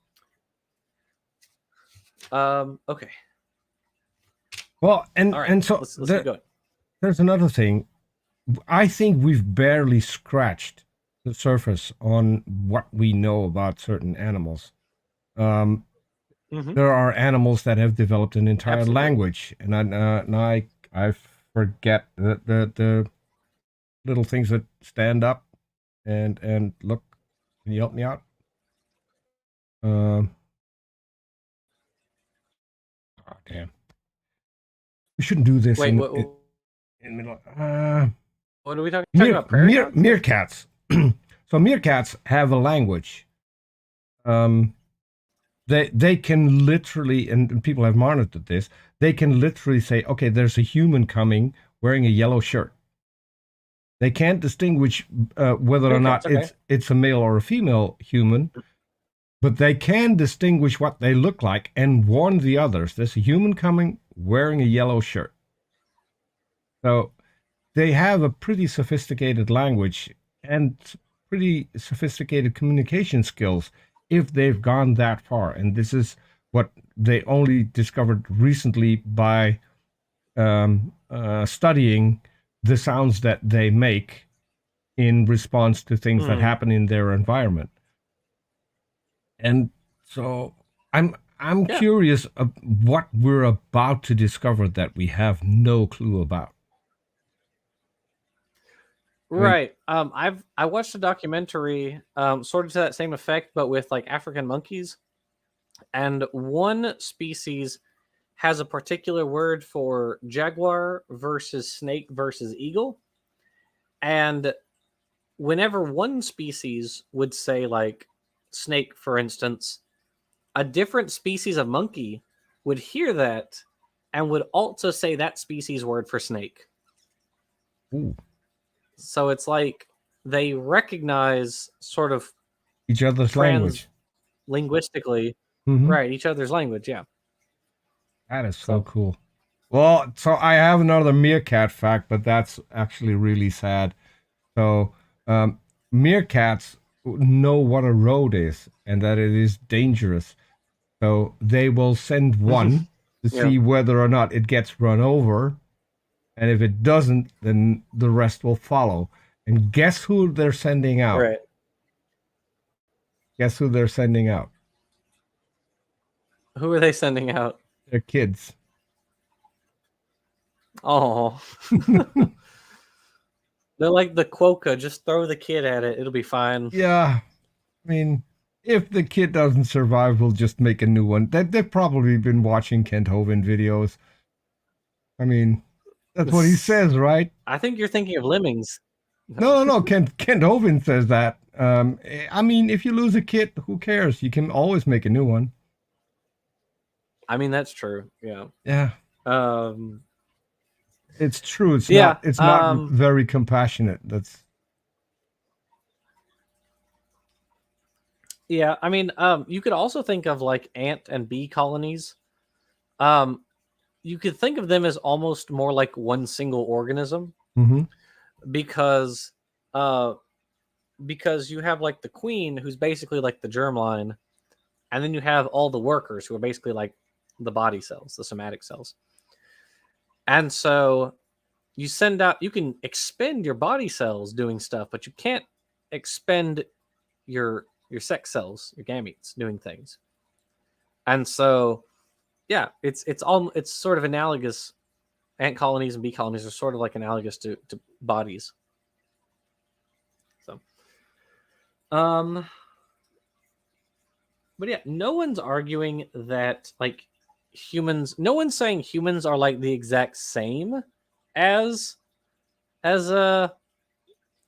Okay. Well, and All right, and so let's keep going. There's another thing. I think we've barely scratched the surface on what we know about certain animals. There are animals that have developed an entire language, and I forget the little things that stand up and look. Can you help me out? Oh, damn. We shouldn't do this. Wait, in the middle. What are we talking about? Prairie dogs? Meerkats. So meerkats have a language. They can literally, and people have monitored this, they can literally say, okay, there's a human coming wearing a yellow shirt. They can't distinguish whether or not it's a male or a female human, but they can distinguish what they look like and warn the others. There's a human coming wearing a yellow shirt. So they have a pretty sophisticated language and pretty sophisticated communication skills if they've gone that far. And this is what they only discovered recently by studying the sounds that they make in response to things that happen in their environment. And so I'm curious of what we're about to discover that we have no clue about. Right. I watched a documentary sort of to that same effect, but with like African monkeys. And one species has a particular word for jaguar versus snake versus eagle. And whenever one species would say like snake, for instance, a different species of monkey would hear that and would also say that species word for snake. Ooh. So it's like they recognize sort of each other's language linguistically, right? Each other's language, yeah. That is so cool. Well, so I have another meerkat fact, but that's actually really sad. So meerkats know what a road is and that it is dangerous. So they will send one to see whether or not it gets run over. And if it doesn't, then the rest will follow. And guess who they're sending out? Right. Guess who they're sending out? Who are they sending out? Their kids. Oh. They're like the quokka. Just throw the kid at it. It'll be fine. Yeah. I mean, if the kid doesn't survive, we'll just make a new one. They've probably been watching Kent Hovind videos. I mean, that's what he says, right? I think you're thinking of lemmings. No. Kent Hovind says that. I mean, if you lose a kid, who cares? You can always make a new one. I mean, that's true. Yeah. Yeah. It's true. It's not very compassionate. That's. Yeah, I mean, you could also think of like ant and bee colonies. You could think of them as almost more like one single organism, because you have like the queen, who's basically like the germline, and then you have all the workers, who are basically like the body cells, the somatic cells. And so you can expend your body cells doing stuff, but you can't expend your sex cells, your gametes, doing things. And so, yeah, it's sort of analogous. Ant colonies and bee colonies are sort of like analogous to bodies. So, But yeah, no one's arguing that like humans. No one's saying humans are like the exact same as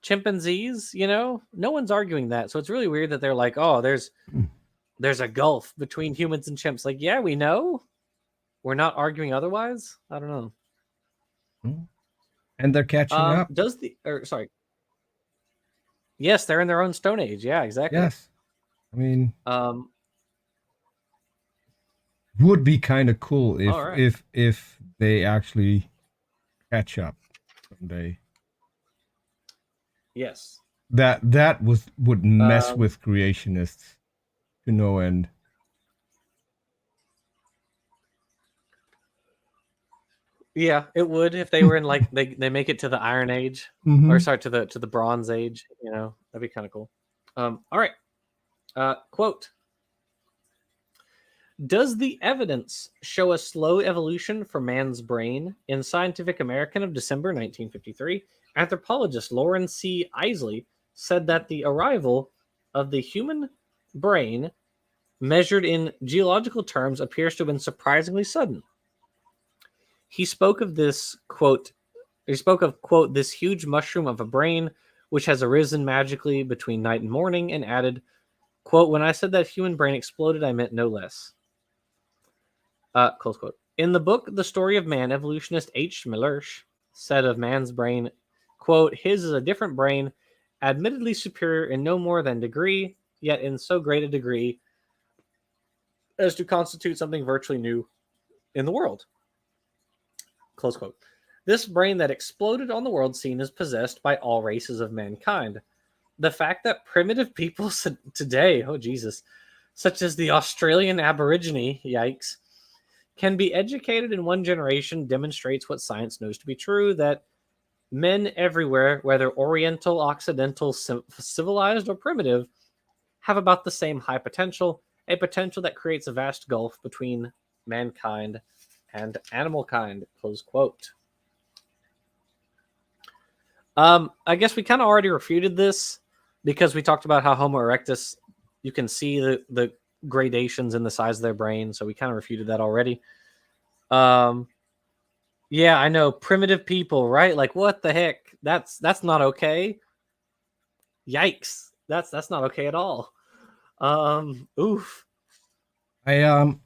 chimpanzees. You know, no one's arguing that. So it's really weird that they're like, oh, there's a gulf between humans and chimps. Like, yeah, we know. We're not arguing otherwise. I don't know. And they're catching up. Sorry. Yes, they're in their own Stone Age. Yeah, exactly. Yes. I mean, would be kind of cool if they actually catch up someday. Yes. That would mess with creationists to no end. Yeah, it would if they were in like they make it to the Iron Age, or sorry, to the Bronze Age. You know, that'd be kind of cool. All right. Quote: does the evidence show a slow evolution for man's brain? In Scientific American of December 1953, anthropologist Lauren C. Isley said that the arrival of the human brain, measured in geological terms, appears to have been surprisingly sudden. He spoke of this, quote, this huge mushroom of a brain which has arisen magically between night and morning, and added, quote, when I said that human brain exploded, I meant no less. Close quote. In the book, The Story of Man, evolutionist H. Millersh said of man's brain, quote, his is a different brain, admittedly superior in no more than degree, yet in so great a degree as to constitute something virtually new in the world. Close quote. This brain that exploded on the world scene is possessed by all races of mankind. The fact that primitive people today, oh Jesus, such as the Australian Aborigine, yikes, can be educated in one generation demonstrates what science knows to be true, that men everywhere, whether Oriental, Occidental, civilized, or primitive, have about the same high potential, a potential that creates a vast gulf between mankind and animal kind, close quote. I guess we kind of already refuted this because we talked about how Homo erectus, you can see the gradations in the size of their brain, so we kind of refuted that already. Yeah, I know, primitive people, right? Like, what the heck? That's not okay. Yikes. That's not okay at all. Oof. I'm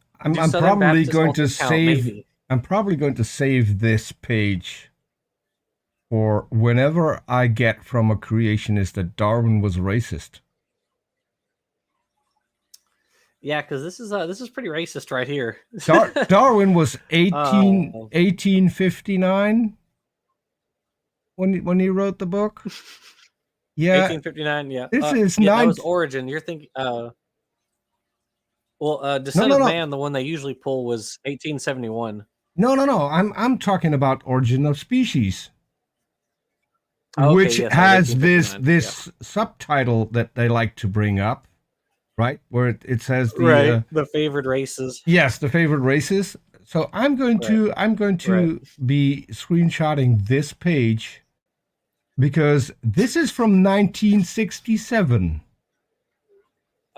probably going to save. I'm probably going to save this page for whenever I get from a creationist that Darwin was racist. Yeah, because this is pretty racist right here. Darwin was 1859 when he wrote the book. Yeah, 1859. Yeah, this is that was Origin. You're thinking. Descent of Man, the one they usually pull, was 1871. No. I'm talking about Origin of Species, which has this subtitle that they like to bring up, right? Where it says the favored races. Yes, the favored races. So I'm going to be screenshotting this page because this is from 1967.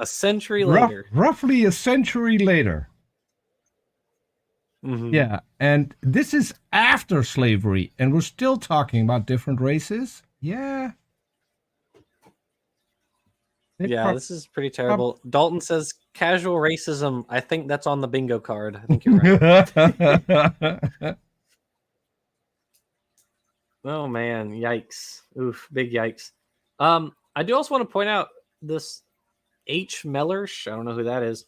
A century later. Roughly a century later. Mm-hmm. Yeah, and this is after slavery, and we're still talking about different races. Yeah. Yeah, this is pretty terrible. Dalton says casual racism. I think that's on the bingo card. I think you're right. Oh man, yikes. Oof, big yikes. I do also want to point out this H. Millersh, I don't know who that is.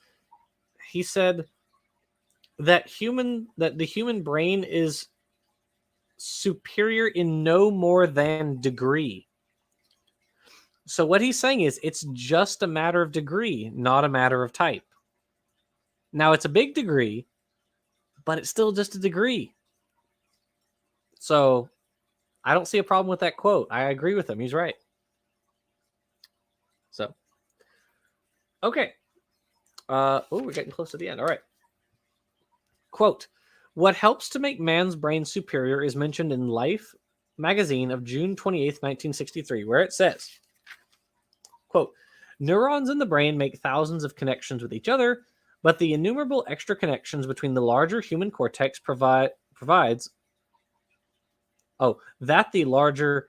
He said that the human brain is superior in no more than degree. So what he's saying is it's just a matter of degree, not a matter of type. Now it's a big degree, but it's still just a degree. So I don't see a problem with that quote. I agree with him. He's right. So, okay. We're getting close to the end. All right. Quote, what helps to make man's brain superior is mentioned in Life magazine of June 28th, 1963, where it says, quote, Neurons in the brain make thousands of connections with each other, but the innumerable extra connections between the larger human cortex provides. Oh, that the larger.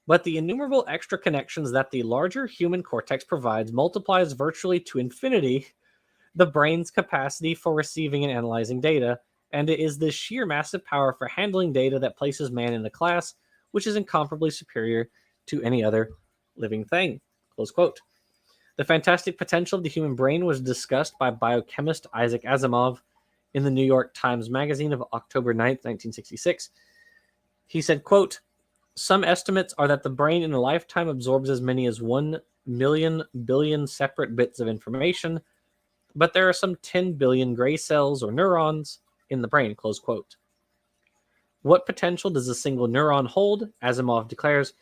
But the innumerable extra connections that the larger human cortex provides multiplies virtually to infinity the brain's capacity for receiving and analyzing data, and it is this sheer massive power for handling data that places man in a class which is incomparably superior to any other living thing. Close quote. The fantastic potential of the human brain was discussed by biochemist Isaac Asimov in the New York Times Magazine of October 9th, 1966. He said, quote, some estimates are that the brain in a lifetime absorbs as many as 1 million billion separate bits of information, but there are some 10 billion gray cells or neurons in the brain, close quote. What potential does a single neuron hold? Asimov declares,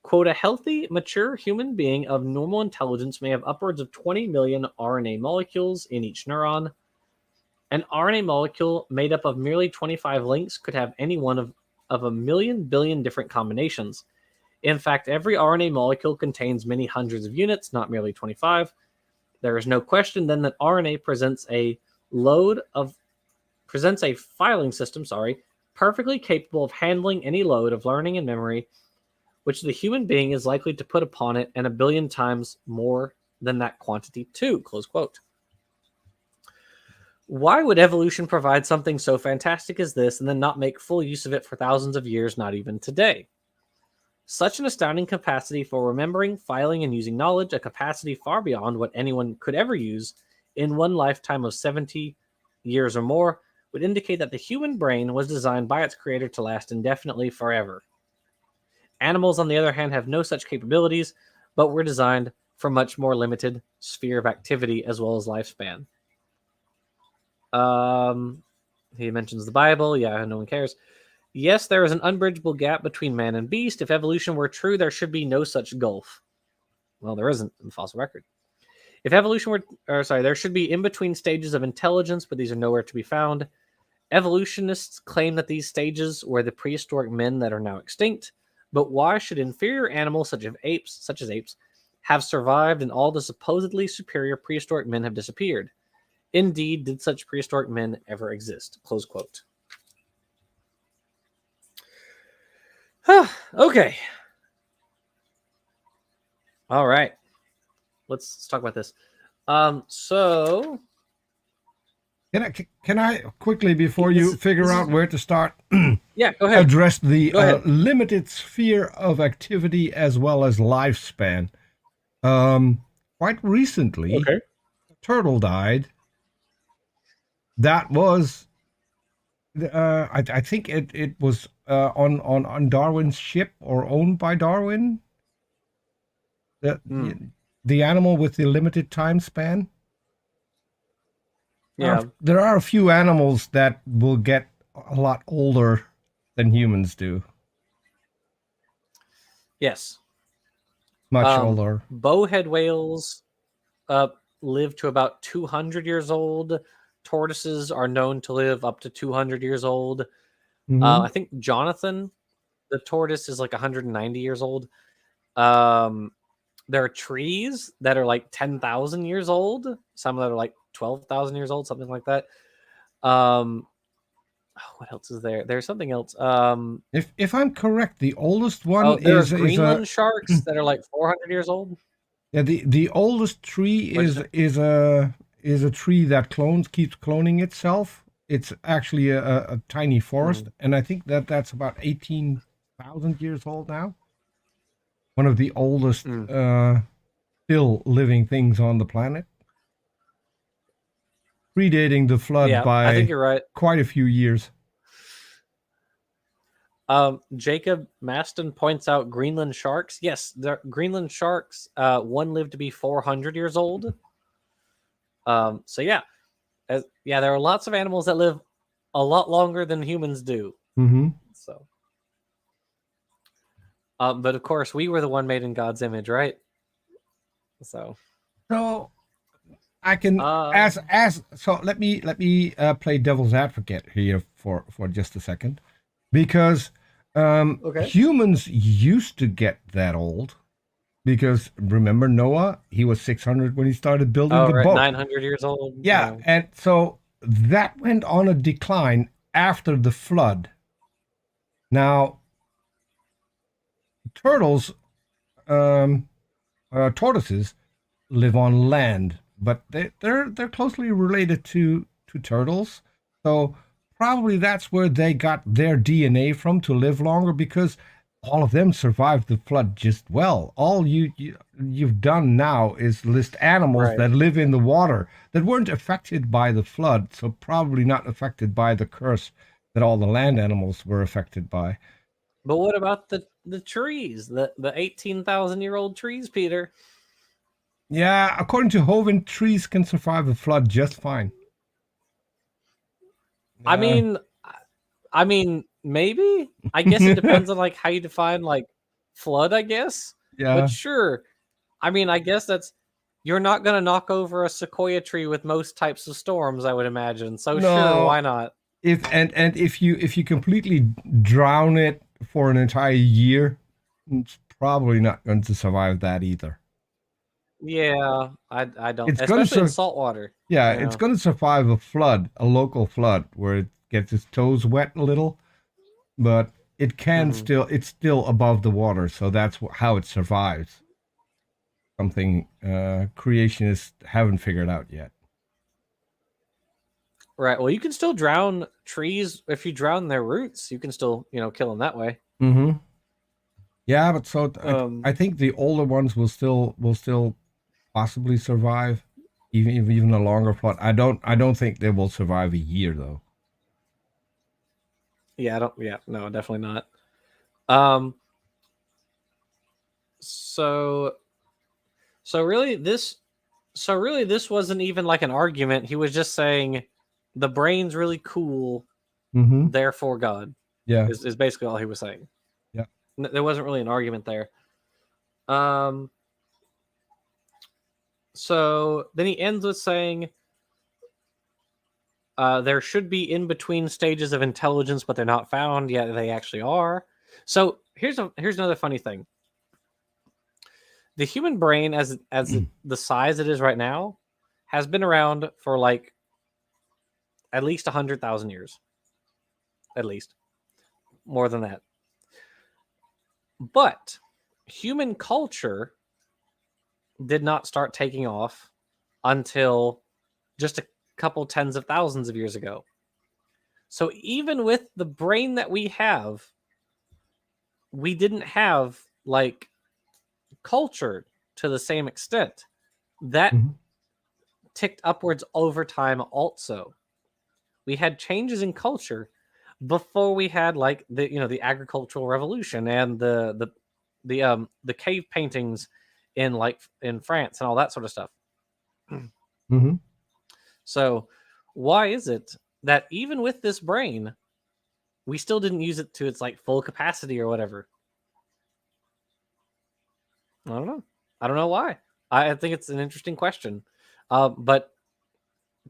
quote, a healthy, mature human being of normal intelligence may have upwards of 20 million RNA molecules in each neuron. An RNA molecule made up of merely 25 links could have any one of a million billion different combinations. In fact, every RNA molecule contains many hundreds of units, not merely 25. There is no question then that RNA presents a filing system, perfectly capable of handling any load of learning and memory which the human being is likely to put upon it, and a billion times more than that quantity too, close quote. Why would evolution provide something so fantastic as this and then not make full use of it for thousands of years, not even today? Such an astounding capacity for remembering, filing, and using knowledge, a capacity far beyond what anyone could ever use in one lifetime of 70 years or more, would indicate that the human brain was designed by its creator to last indefinitely forever. Animals, on the other hand, have no such capabilities, but were designed for much more limited sphere of activity as well as lifespan. He mentions the Bible. Yeah, no one cares. Yes, there is an unbridgeable gap between man and beast. If evolution were true, there should be no such gulf. Well, there isn't in the fossil record. If evolution were, there should be in-between stages of intelligence, but these are nowhere to be found. Evolutionists claim that these stages were the prehistoric men that are now extinct. But why should inferior animals such as apes have survived and all the supposedly superior prehistoric men have disappeared? Indeed, did such prehistoric men ever exist? Close quote. Okay. All right. Let's talk about this. So... Can I quickly, before you figure out where to start, yeah, go ahead. Address the limited sphere of activity as well as lifespan? Quite recently, a turtle died. That was, I think it was on Darwin's ship or owned by Darwin. The animal with the limited time span. Yeah, there are a few animals that will get a lot older than humans do. Yes. Much older. Bowhead whales live to about 200 years old. Tortoises are known to live up to 200 years old. Mm-hmm. I think Jonathan, the tortoise, is like 190 years old. There are trees that are like 10,000 years old. Some that are like 12,000 years old, something like that. What else is there? There's something else. If I'm correct, the oldest one is Greenland sharks that are like 400 years old. Yeah, the oldest tree is a tree that keeps cloning itself. It's actually a tiny forest, and I think that's about 18,000 years old now. One of the oldest still living things on the planet. Predating the flood by I think you're right. Quite a few years. Jacob Maston points out Greenland sharks. Yes, the Greenland sharks, one lived to be 400 years old. There are lots of animals that live a lot longer than humans do. Mm-hmm. So, but of course, we were the one made in God's image, right? So I can so let me play devil's advocate here for just a second, because humans used to get that old, Because remember Noah, he was 600 when he started building Oh, the right, boat. 900 years old. Yeah, Yeah. and so that went on a decline after the flood. Now, turtles, um, tortoises live on land, but they're closely related to turtles. So probably that's where they got their DNA from to live longer because all of them survived the flood just well. All you've done now is list animals Right. that live in the water that weren't affected by the flood, so probably not affected by the curse that all the land animals were affected by. But what about the trees? The 18,000-year-old trees, Peter? Yeah, according to Hovind, trees can survive a flood just fine. I Yeah. mean, I mean, maybe. I guess it depends on like how you define like flood, I guess. But Yeah. sure. I mean, I guess that's you're not going to knock over a sequoia tree with most types of storms, I would imagine. So sure, No, why not? and if you completely drown it for an entire year, it's probably not going to survive that either. Yeah, I don't, It's going to especially in sur- salt water. Yeah, it's Yeah. going to survive a flood, a local flood where it gets its toes wet a little, but Hmm. it's still above the water, so that's how it survives. Something creationists haven't figured out yet. Right. Well, you can still drown trees if you drown their roots. You can still, kill them that way. Mm-hmm. Yeah, but Um. I think the older ones will still possibly survive, even a longer flood. I don't think they will survive a year though. Yeah. I don't. Yeah. No. Definitely not. Um. So. So really, this. So really, this wasn't even like an argument. He was just saying, the brain's really cool. Mm-hmm. Therefore, God Yeah. is basically all he was saying. Yeah. There wasn't really an argument there. Um. So then he ends with saying, there should be in between stages of intelligence, but they're not found yet. They actually are. So here's another funny thing. The human brain, the size it is right now, has been around for like at least 100,000 years, at least more than that. But human culture did not start taking off until just a couple tens of thousands of years ago. So even with the brain that we have, we didn't have like culture to the same extent. That Mm-hmm. ticked upwards over time also. We had changes in culture before we had like the agricultural revolution and the cave paintings in France and all that sort of stuff. Mm-hmm. So why is it that even with this brain, we still didn't use it to its like full capacity or whatever? I don't know. I don't know why. I think it's an interesting question. But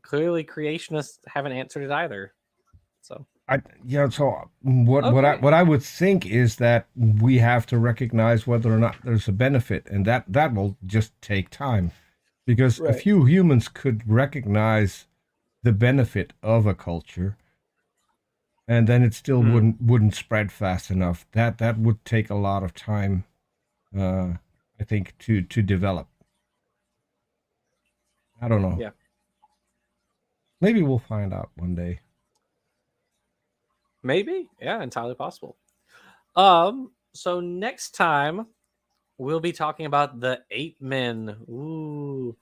clearly creationists haven't answered it either. So Yeah. So okay. what I would think is that we have to recognize whether or not there's a benefit, and that will just take time, because a Right. few humans could recognize the benefit of a culture, and then it still Hmm. wouldn't spread fast enough. That would take a lot of time, uh, I think, to develop. I don't know. Yeah. Maybe we'll find out one day. Maybe. Yeah, entirely possible. So next time we'll be talking about the Eight Men. Ooh.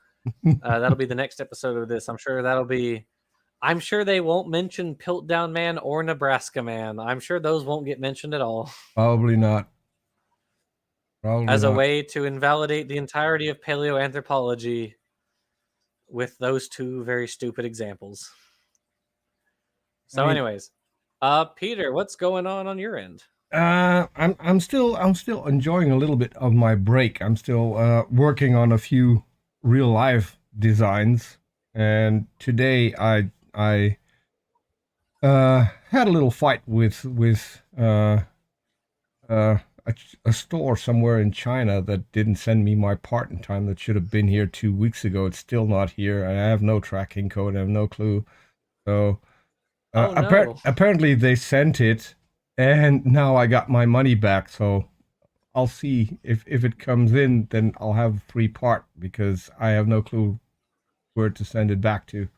That'll be the next episode of this. I'm sure they won't mention Piltdown Man or Nebraska Man. I'm sure those won't get mentioned at all. Probably not. Probably As a not. way to invalidate the entirety of paleoanthropology with those two very stupid examples. I So, mean, anyways, Peter, what's going on your end? I'm still enjoying a little bit of my break. I'm still working on a few real life designs, and today I had a little fight with a store somewhere in China that didn't send me my part in time. That should have been here 2 weeks ago. It's still not here, and I have no tracking code. I have no clue. So Oh no. apparently they sent it, and now I got my money back. So I'll see if it comes in, then I'll have a free part because I have no clue where to send it back to.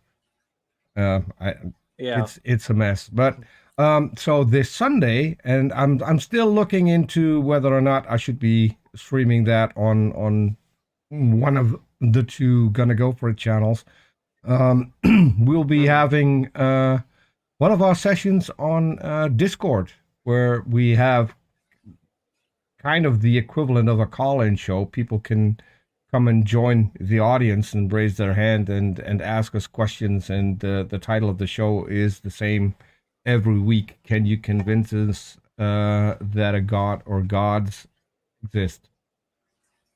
I Yeah. It's a mess. But so this Sunday, and I'm still looking into whether or not I should be streaming that on one of the two Gonna Go For It channels. We'll be having one of our sessions on Discord where we have kind of the equivalent of a call-in show. People can come and join the audience and raise their hand and ask us questions. And the title of the show is the same every week. Can you convince us that a god or gods exist?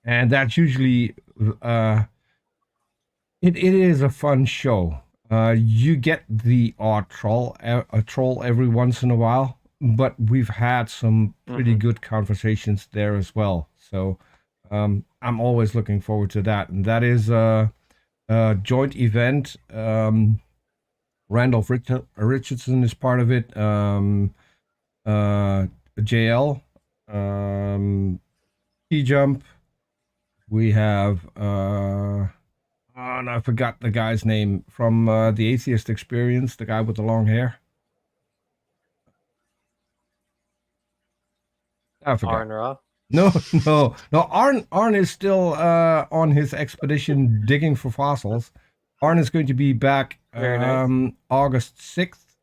And that's usually it is a fun show. You get the odd troll, a troll every once in a while, but we've had some pretty good conversations there as well. So I'm always looking forward to that, and that is a joint event. Randolph Richardson is part of it. JL, T-Jump. We have oh, and I forgot the guy's name from the Atheist Experience, the guy with the long hair. I forgot. Arn Ra. No. Arn is still on his expedition digging for fossils. Arn is going to be back August 6th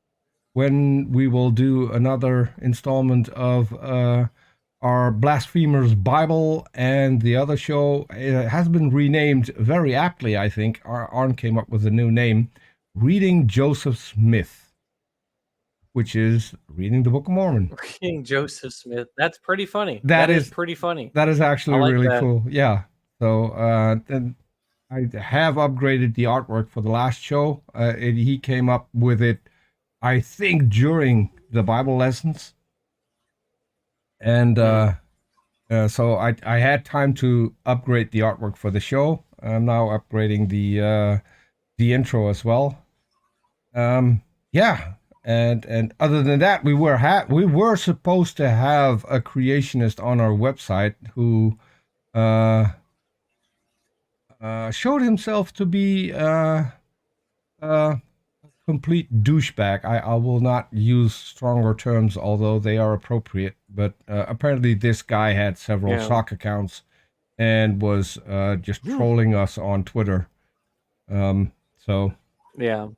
when we will do another installment of our Blasphemers Bible, and the other show has been renamed very aptly, I think. Arn came up with a new name, Reading Joseph Smith, which is reading the Book of Mormon. Reading Joseph Smith. That's pretty funny. That is pretty funny. That is actually like really that. cool. Yeah. So then I have upgraded the artwork for the last show. He came up with it, I think, during the Bible lessons. And so I had time to upgrade the artwork for the show. I'm now upgrading the intro as well. Yeah. And other than that, we were supposed to have a creationist on our website who showed himself to be a complete douchebag. I will not use stronger terms, although they are appropriate. But apparently, this guy had several sock accounts and was just trolling us on Twitter. So yeah.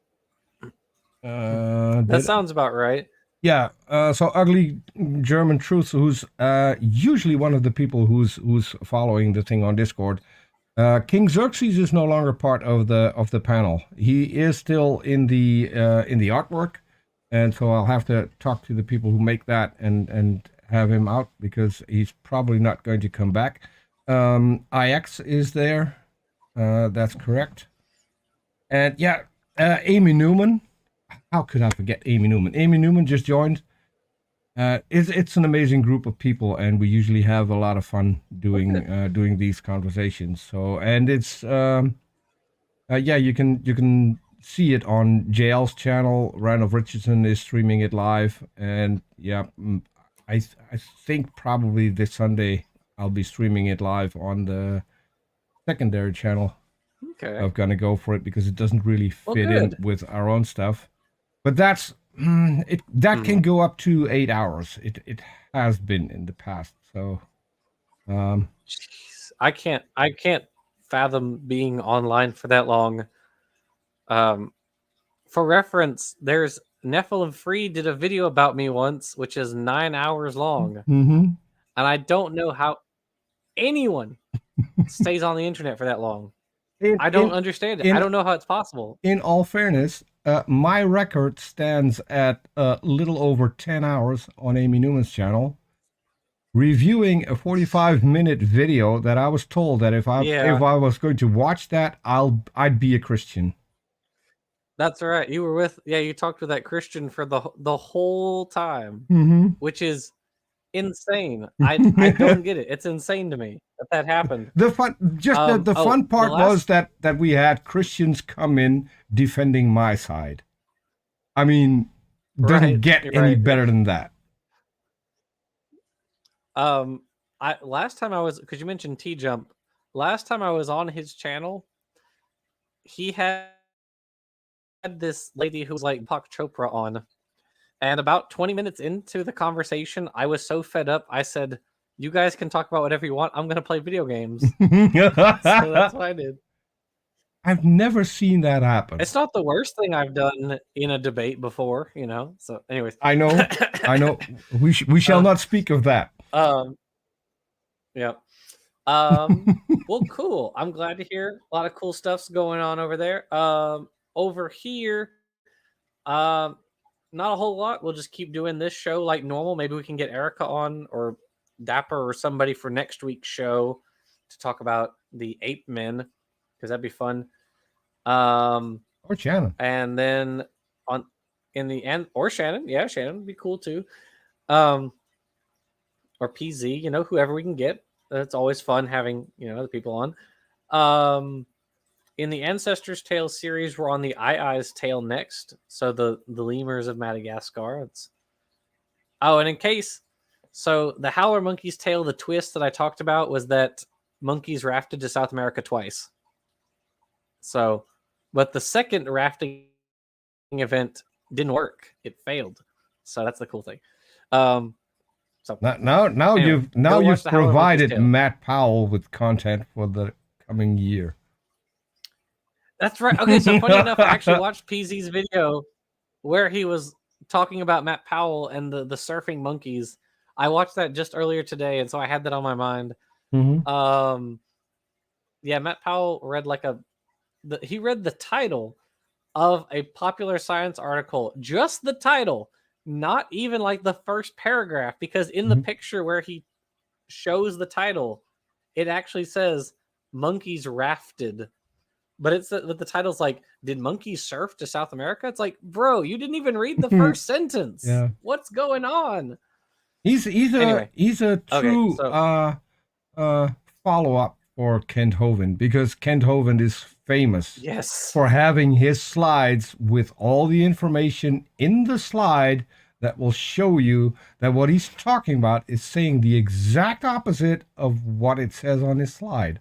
That sounds about right. Yeah. So Ugly German Truth, who's usually one of the people who's following the thing on Discord. King Xerxes is no longer part of the panel. He is still in the artwork, and so I'll have to talk to the people who make that and have him out because he's probably not going to come back. IX is there. That's correct. And yeah, Amy Newman. How could I forget Amy Newman? Amy Newman just joined. It's an amazing group of people, and we usually have a lot of fun doing these conversations. So, and it's yeah, you can see it on JL's channel. Randolph Richardson is streaming it live, and yeah, I think probably this Sunday I'll be streaming it live on the secondary channel. Okay, I'm gonna go for it because it doesn't really fit in with our own stuff. But that's can go up to 8 hours. It has been in the past. So, jeez, I can't fathom being online for that long. For reference, there's Nephilim Free did a video about me once, which is 9 hours long, and I don't know how anyone stays on the internet for that long. I don't understand it. I don't know how it's possible. In all fairness, my record stands at a little over 10 hours on Amy Newman's channel, reviewing a 45-minute video that I was told that if I was going to watch that, I'd be a Christian. That's right. You were you talked with that Christian for the whole time, which is insane. I don't get it. It's insane to me that happened. The fun part was that we had Christians come in defending my side. I mean, doesn't get any better than that. Last time I was, because you mentioned T-Jump, last time I was on his channel, he had this lady who was like Pak Chopra on, and about 20 minutes into the conversation, I was so fed up, I said, you guys can talk about whatever you want, I'm going to play video games. So that's what I did. I've never seen that happen. It's not the worst thing I've done in a debate before, you know. So, anyways, I know. We shall not speak of that. Yeah. Well, cool. I'm glad to hear a lot of cool stuff's going on over there. Over here, not a whole lot. We'll just keep doing this show like normal. Maybe we can get Erica on or Dapper or somebody for next week's show to talk about the ape men, because that'd be fun. Or Shannon. And then in the end, or Shannon. Yeah, Shannon would be cool too. Or PZ, you know, whoever we can get. It's always fun having, you know, the people on. In the Ancestors' Tale series, we're on the Ai's Tale next. So the lemurs of Madagascar. And in case, so the Howler Monkey's Tale, the twist that I talked about was that monkeys rafted to South America twice. So, but the second rafting event didn't work. It failed. So that's the cool thing. So now anyway, you've provided Matt Powell with content for the coming year. That's right. Okay, so funny enough, I actually watched PZ's video where he was talking about Matt Powell and the surfing monkeys. I watched that just earlier today, and so I had that on my mind. Mm-hmm. Yeah, Matt Powell read he read the title of a popular science article, just the title, not even like the first paragraph, because in the picture where he shows the title, it actually says monkeys rafted. But the title's like, did monkeys surf to South America? It's like, bro, you didn't even read the first sentence. Yeah. What's going on? He's a true follow-up for Kent Hovind, because Kent Hovind is famous for having his slides with all the information in the slide that will show you that what he's talking about is saying the exact opposite of what it says on his slide.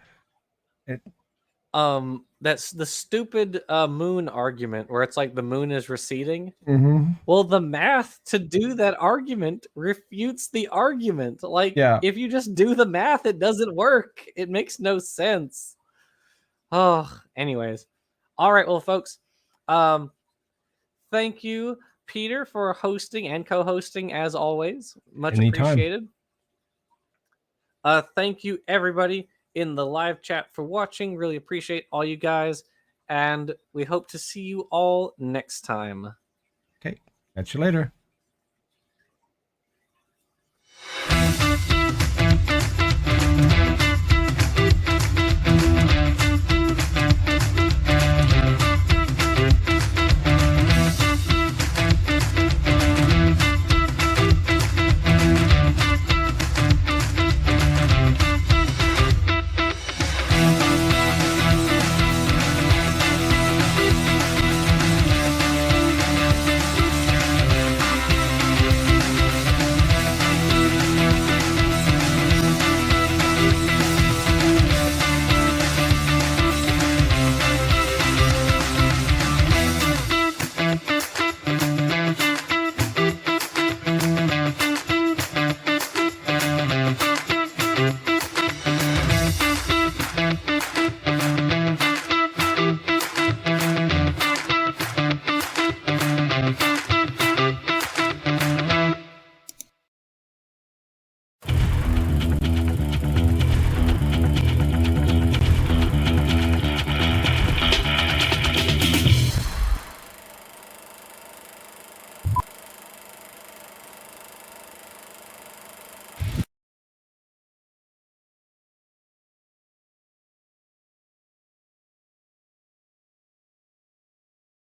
That's the stupid moon argument where it's like the moon is receding. Mm-hmm. Well, the math to do that argument refutes the argument. Like, if you just do the math, it doesn't work. It makes no sense. Oh, anyways. All right, well, folks, thank you, Peter, for hosting and co-hosting as always. Much appreciated. Thank you, everybody in the live chat for watching. Really appreciate all you guys, and we hope to see you all next time. Okay, catch you later.